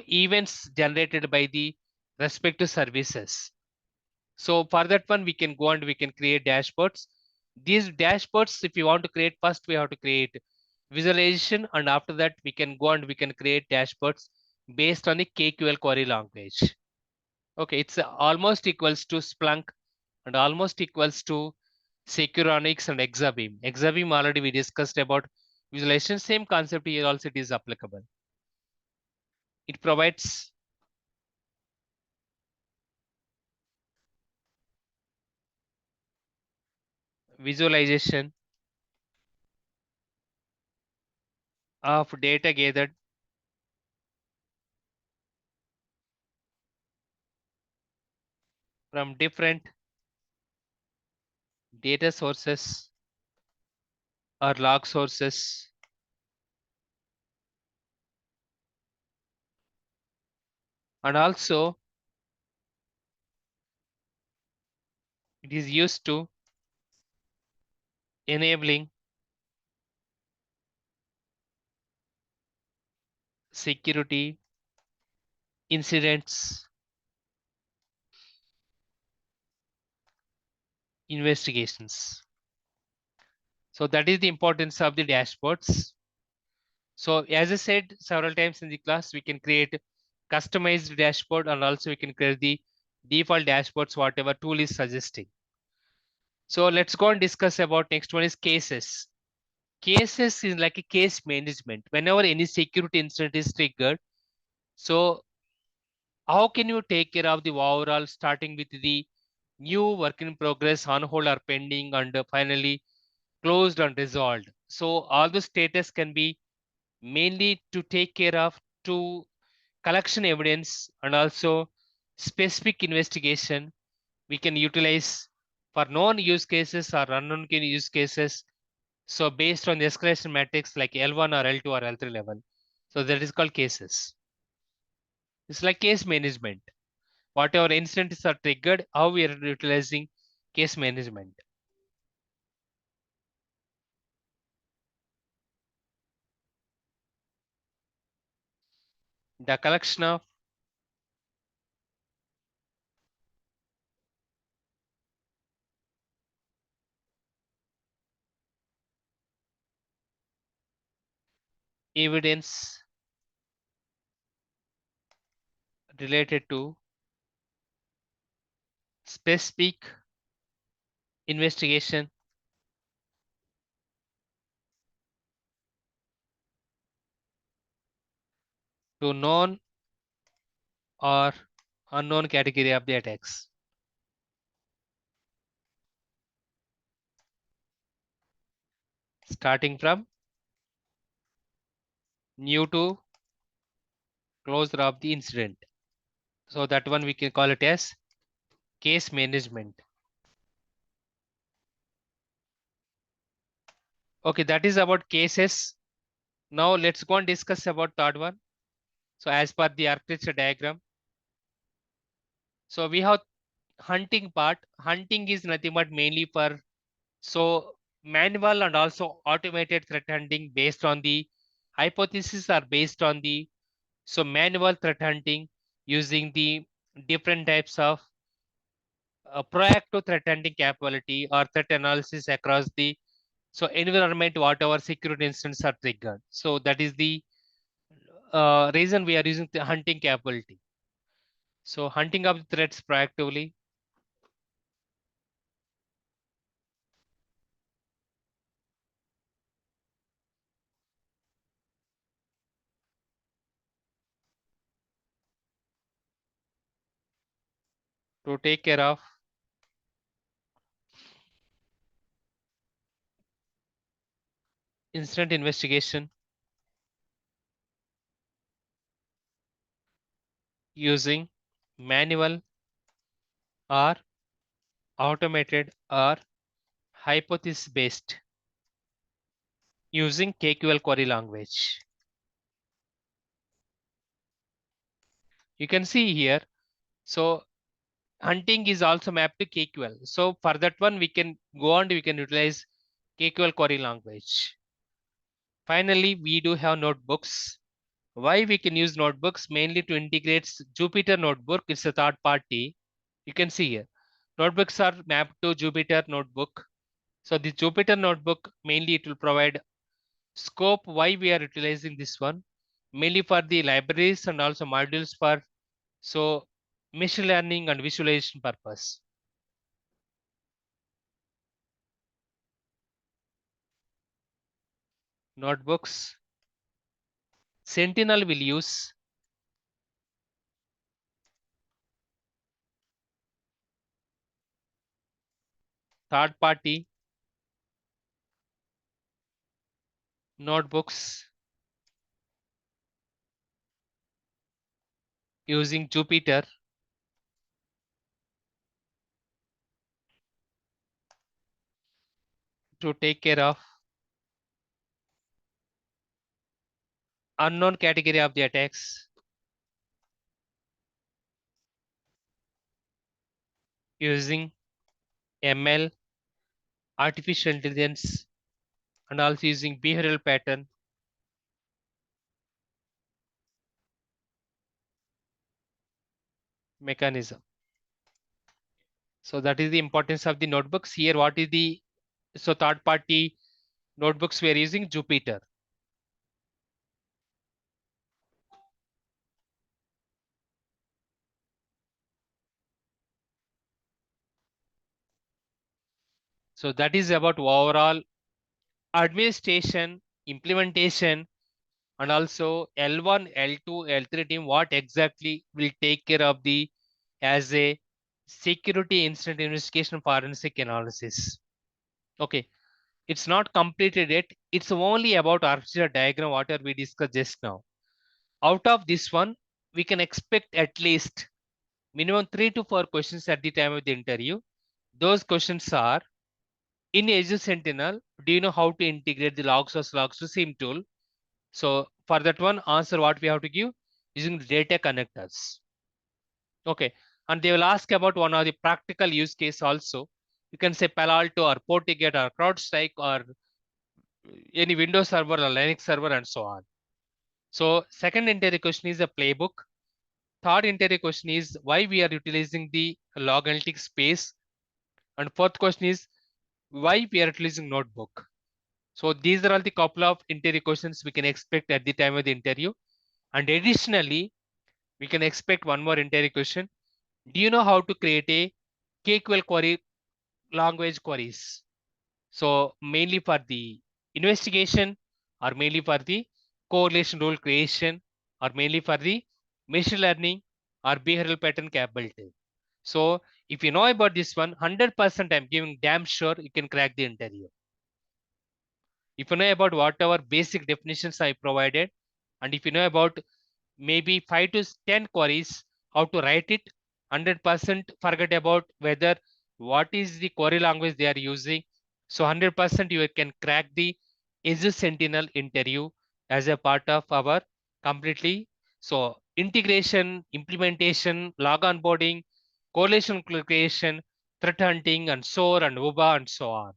Speaker 1: events generated by the respective services. So for that one, we can go and we can create dashboards. These dashboards, if you want to create, first we have to create visualization, and after that we can go and we can create dashboards based on the KQL query language. Okay, it's almost equals to Splunk and almost equals to Securonix and Exabeam. Exabeam already we discussed about visualization. Same concept here also it is applicable. It provides visualization of data gathered from different data sources or log sources, and also it is used to enabling security incidents investigations. So that is the importance of the dashboards. So as I said several times in the class, we can create customized dashboard, and also we can create the default dashboards, whatever tool is suggesting. So let's go and discuss about next one is cases. Cases is like a case management. Whenever any security incident is triggered, so how can you take care of the overall, starting with the new work in progress, on hold or pending, and finally closed and resolved. So all the status can be mainly to take care of to collection evidence, and also specific investigation we can utilize for known use cases or unknown use cases. So based on the escalation matrix like L1 or L2 or L3 level. So that is called cases. It's like case management. Whatever incidents are triggered, how we are utilizing case management. The collection of evidence related to specific investigation to known or unknown category of the attacks. Starting from new to closure of the incident. So that one we can call it as case management. Okay, that is about cases. Now let's go and discuss about third one. So as per the architecture diagram, so we have hunting part. Hunting is nothing but mainly for manual and also automated threat hunting based on the hypothesis or based on the manual threat hunting using the different types of proactive threat hunting capability or threat analysis across the environment, whatever security incidents are triggered. So that is the reason we are using the hunting capability. So hunting up threats proactively. to take care of incident investigation using manual or automated or hypothesis based using KQL query language. You can see here. So hunting is also mapped to KQL. So for that one, we can go on, we can utilize KQL query language. Finally, we do have notebooks. Why we can use notebooks? Mainly to integrate Jupyter Notebook. It's a third party. You can see here. Notebooks are mapped to Jupyter Notebook. So the Jupyter Notebook, mainly it will provide scope. Why we are utilizing this one? Mainly for the libraries and also modules for so machine learning and visualization purpose. Notebooks. Sentinel will use third party notebooks using Jupyter to take care of unknown category of the attacks using ML, artificial intelligence, and also using behavioral pattern mechanism. So that is the importance of the notebooks. Here, what is the so third party notebooks we are using Jupyter. So that is about overall administration, implementation, and also L1, L2, L3 team, what exactly will take care of the as a security incident investigation forensic analysis. Okay, it's not completed yet. It's only about architecture diagram, whatever we discussed just now. Out of this one, we can expect at least minimum 3 to 4 questions at the time of the interview. Those questions are, in Azure Sentinel, do you know how to integrate the logs or logs to SIEM tool? So for that one, answer what we have to give using data connectors. Okay, and they will ask about one of the practical use case also. You can say Palo Alto or FortiGate or CrowdStrike or any Windows server or Linux server and so on. So second interview question is a playbook. Third interview question is why we are utilizing the log analytics space. And fourth question is why we are utilizing notebook. So these are all the couple of interview questions we can expect at the time of the interview. And additionally, we can expect one more interview question. Do you know how to create a KQL query language queries? So mainly for the investigation or mainly for the correlation rule creation or mainly for the machine learning or behavioral pattern capability. So if you know about this one, 100% I'm giving damn sure you can crack the interview. If you know about whatever basic definitions I provided, and if you know about maybe 5 to 10 queries, how to write it, 100% forget about whether what is the query language they are using. So 100% you can crack the Azure Sentinel interview as a part of our completely. So integration, implementation, log onboarding, correlation creation, threat hunting, and SOAR and UBA and so on.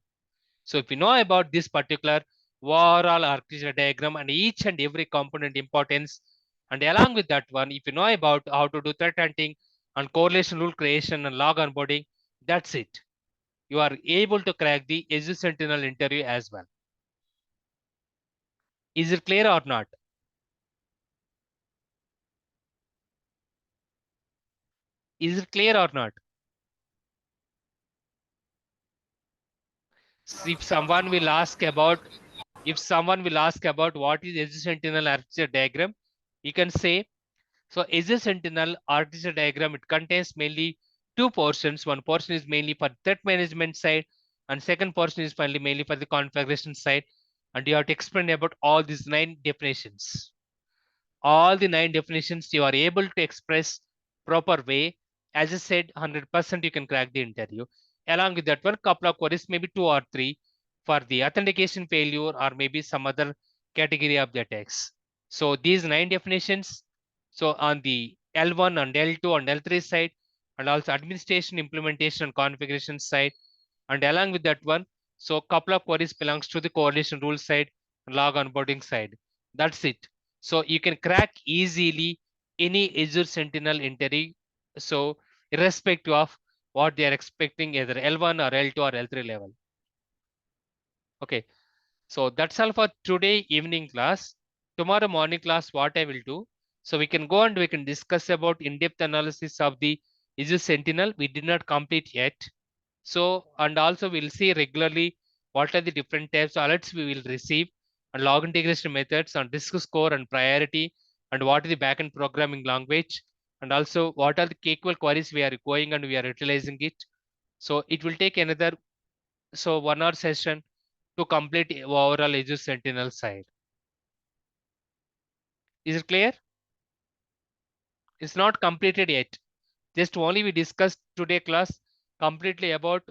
Speaker 1: So if you know about this particular overall architecture diagram and each and every component importance, and along with that one, if you know about how to do threat hunting and correlation rule creation and log onboarding, that's it. You are able to crack the Azure Sentinel interview as well. Is it clear or not? Is it clear or not? So if someone will ask about what is Azure Sentinel architecture diagram, you can say, so Azure Sentinel architecture diagram, it contains mainly two portions. One portion is mainly for threat management side, and second portion is mainly for the configuration side. And you have to explain about all these 9 definitions. All the 9 definitions you are able to express proper way. As I said, 100% you can crack the interview. Along with that one, couple of queries, maybe 2 or 3 for the authentication failure or maybe some other category of the attacks. So these 9 definitions. So on the L1 and L2 and L3 side, and also administration, implementation, and configuration side, and along with that one, so couple of queries belongs to the coordination rule side and log onboarding side. That's it. So you can crack easily any Azure Sentinel interview. So irrespective of what they are expecting, either L1 or L2 or L3 level. Okay. So that's all for today evening class. Tomorrow morning class, what I will do. So we can go and we can discuss about in-depth analysis of the Azure Sentinel. We did not complete yet. So, and also we'll see regularly what are the different types of alerts we will receive, and log integration methods, and risk score and priority, and what is the backend programming language, and also what are the KQL queries we are going and we are utilizing it. So it will take another 1 hour session to complete overall Azure Sentinel side. Is it clear? It's not completed yet. Just only we discussed today class completely about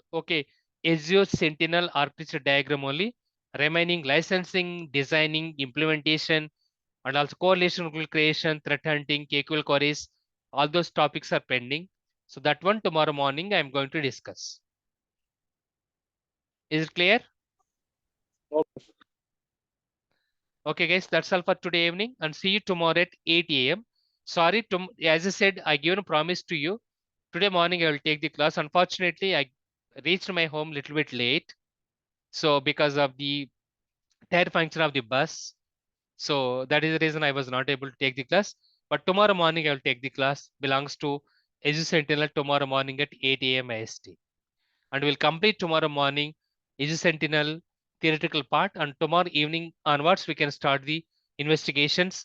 Speaker 1: Azure Sentinel architecture diagram only. Remaining licensing, designing, implementation, and also correlation rule creation, threat hunting, KQL queries, all those topics are pending. So that one tomorrow morning I'm going to discuss. Is it clear?
Speaker 2: Okay.
Speaker 1: Okay, guys, that's all for today evening, and see you tomorrow at 8 a.m. Sorry, as I said, I given a promise to you. Today morning I will take the class. Unfortunately, I reached my home a little bit late. So because of the tire function of the bus. So that is the reason I was not able to take the class. But tomorrow morning I will take the class. Belongs to Azure Sentinel tomorrow morning at 8 a.m. IST. And we'll complete tomorrow morning Azure Sentinel theoretical part. And tomorrow evening onwards, we can start the investigations.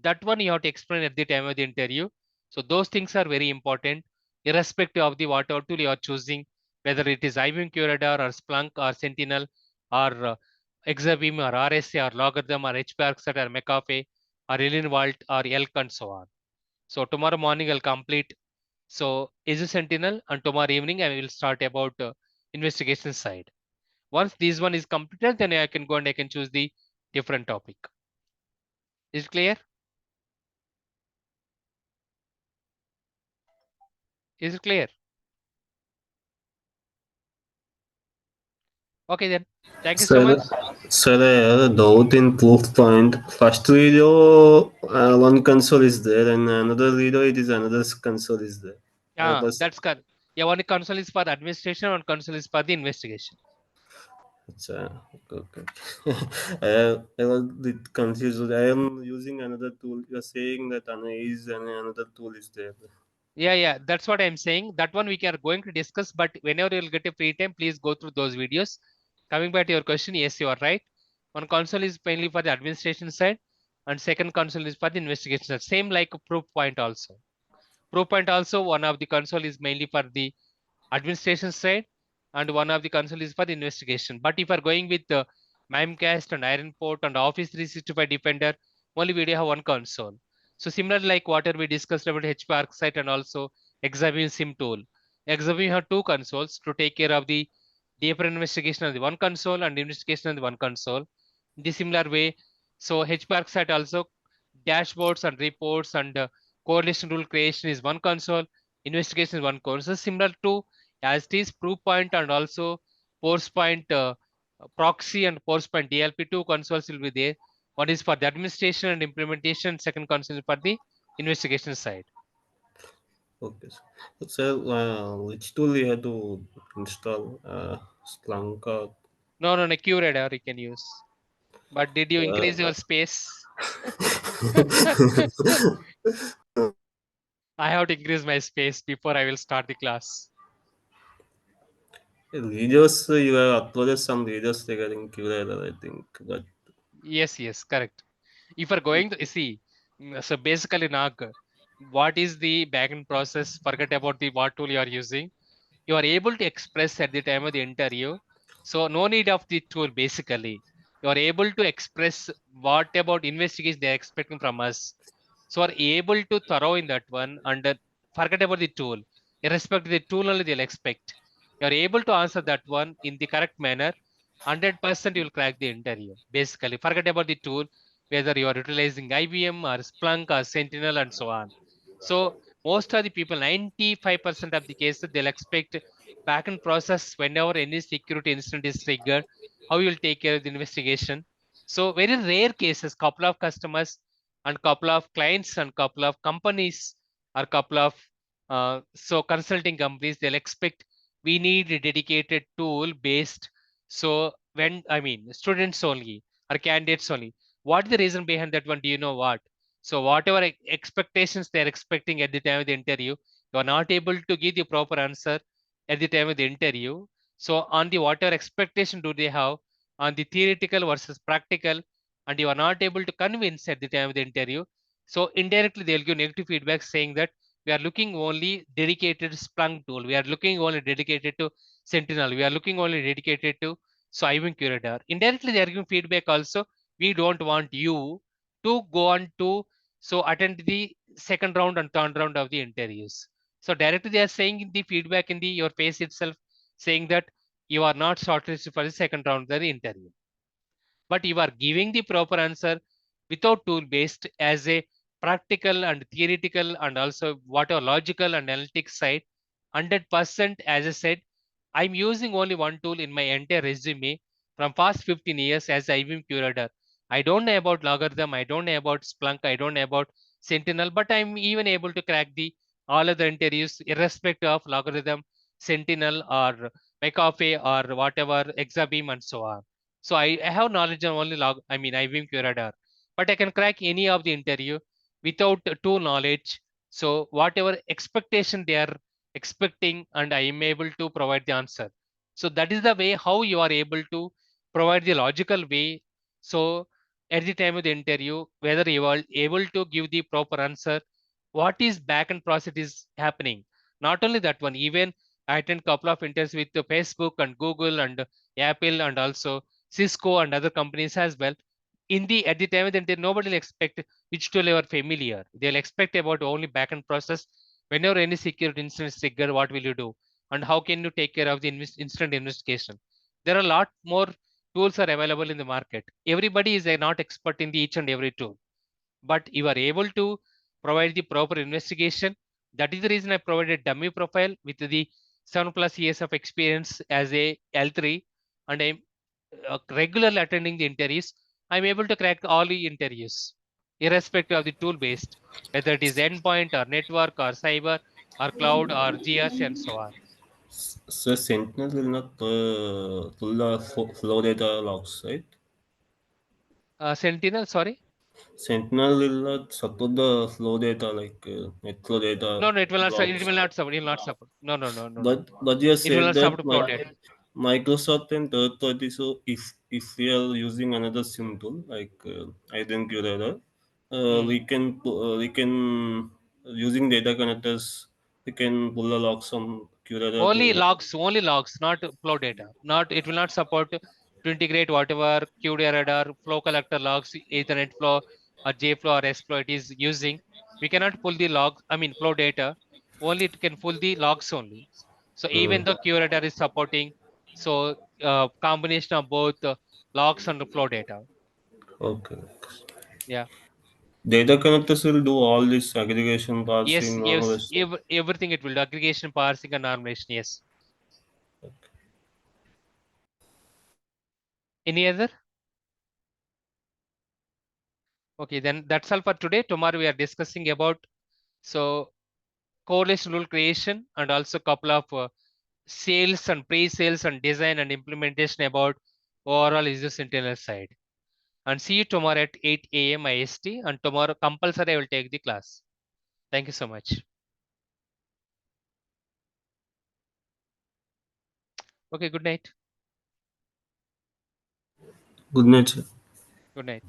Speaker 1: That one you have to explain at the time of the interview. So those things are very important, irrespective of the whatever tool you are choosing, whether it is IBM QRadar or Splunk or Sentinel or Exabeam or RSA or Logarithm or HPArcset or McAfee or Alien Vault or Elk and so on. So tomorrow morning I'll complete. So Azure Sentinel, and tomorrow evening I will start about investigation side. Once this one is completed, then I can go and I can choose the different topic. Is it clear? Is it clear? Okay then. Thank you so
Speaker 4: Sir,
Speaker 1: much.
Speaker 4: sir, I have a doubt in proof point. First video, one console is there, and another video, it is another console is there.
Speaker 1: Yeah, that's correct. Yeah, one console is for administration, one console is for the investigation.
Speaker 4: Okay. I was a bit confused. I am using another tool. You are saying that another tool is there.
Speaker 1: Yeah, that's what I'm saying. That one we are going to discuss, but whenever you'll get a free time, please go through those videos. Coming back to your question, yes, you are right. One console is mainly for the administration side, and second console is for the investigation side. Same like a proof point also. Proof point also, one of the console is mainly for the administration side, and one of the console is for the investigation. But if you are going with the Mimecast and Ironport and Office 365 Defender, only we do have one console. So similar like what we discussed about HP ArcSight and also Examine SIM tool. Examine have two consoles to take care of the deeper investigation on the one console and investigation on the one console. In the similar way, so HP ArcSight also dashboards and reports and correlation rule creation is one console, investigation is one console. Similar to as it is proof point and also force point proxy and force point DLP, two consoles will be there. One is for the administration and implementation, second console is for the investigation side.
Speaker 4: Okay. So, which tool you have to install? Splunk.
Speaker 1: No, QRadar you can use. But did you increase your space? I have to increase my space before I will start the class.
Speaker 4: Videos, you have uploaded some videos regarding QRadar, I think. But
Speaker 1: Yes, correct. If you're going to see, so basically, Nag, what is the backend process, forget about the what tool you are using. You are able to express at the time of the interview. So no need of the tool basically. You are able to express what about investigation they are expecting from us. So are able to thorough in that one and forget about the tool. Irrespective of the tool only they'll expect. You are able to answer that one in the correct manner. 100% you will crack the interview. Basically, forget about the tool, whether you are utilizing IBM or Splunk or Sentinel and so on. So most of the people, 95% of the cases, they'll expect backend process whenever any security incident is triggered, how you will take care of the investigation. So very rare cases, couple of customers and couple of clients and couple of companies or couple of so consulting companies, they'll expect we need a dedicated tool based. So when I mean students only or candidates only, what is the reason behind that one? Do you know what? So whatever expectations they're expecting at the time of the interview, you are not able to give the proper answer at the time of the interview. So on the whatever expectation do they have on the theoretical versus practical, and you are not able to convince at the time of the interview. So indirectly they'll give negative feedback saying that we are looking only dedicated Splunk tool. We are looking only dedicated to Sentinel. We are looking only dedicated to so IBM Curator. Indirectly they are giving feedback also. We don't want you to go on to so attend the second round and third round of the interviews. So directly they are saying the feedback in the your face itself, saying that you are not shortlisted for the second round of the interview. But you are giving the proper answer without tool based as a practical and theoretical and also whatever logical and analytic side. 100% as I said, I'm using only one tool in my entire resume from past 15 years as IBM Curator. I don't know about logarithm, I don't know about Splunk, I don't know about Sentinel, but I'm even able to crack the all other interviews irrespective of logarithm, Sentinel or McAfee or whatever, Exabeam and so on. So I have knowledge on only IBM Curator, but I can crack any of the interview without tool knowledge. So whatever expectation they are expecting, and I am able to provide the answer. So that is the way how you are able to provide the logical way. So at the time of the interview, whether you are able to give the proper answer, what is back end process is happening. Not only that one, even I attend couple of interviews with the Facebook and Google and Apple and also Cisco and other companies as well. In the at the time of the interview, nobody will expect which tool you are familiar. They'll expect about only backend process. Whenever any security incident is triggered, what will you do? And how can you take care of the instant investigation? There are a lot more tools are available in the market. Everybody is not expert in the each and every tool, but you are able to provide the proper investigation. That is the reason I provided dummy profile with the 7+ years of experience as a L3, and I'm regularly attending the interviews. I'm able to crack all the interviews, irrespective of the tool based, whether it is endpoint or network or cyber or cloud or GRC and so on.
Speaker 4: So Sentinel will not pull the flow data logs, right?
Speaker 1: Sentinel, sorry.
Speaker 4: Sentinel will not support the flow data like net flow data
Speaker 1: No, no, it will not. It
Speaker 4: logs.
Speaker 1: will not support. It will not support. No, no, no, no, no.
Speaker 4: But you
Speaker 1: It will
Speaker 4: said
Speaker 1: not
Speaker 4: that
Speaker 1: support flow data.
Speaker 4: Microsoft and third party. So if we are using another SIM tool like IBM Curator,
Speaker 1: Hmm.
Speaker 4: we can using data connectors we can pull the logs from Curator to.
Speaker 1: Only logs, not flow data. Not it will not support to integrate whatever QRadar flow collector logs, Ethernet flow or JFlow or SFlow it is using. We cannot pull the logs. I mean flow data. Only it can pull the logs only. So even the QRadar is supporting, so combination of both logs and the flow data.
Speaker 4: Okay.
Speaker 1: Yeah.
Speaker 4: Data connectors will do all this aggregation,
Speaker 1: Yes.
Speaker 4: parsing,
Speaker 1: Yes.
Speaker 4: normalization.
Speaker 1: Everything it will do. Aggregation, parsing, and normalization. Yes. Any other? Okay, then that's all for today. Tomorrow we are discussing about so correlation rule creation and also couple of sales and pre-sales and design and implementation about overall Azure Sentinel side. And see you tomorrow at 8 a.m. IST. And tomorrow compulsory I will take the class. Thank you so much. Okay, good night.
Speaker 4: Good night, sir.
Speaker 1: Good night.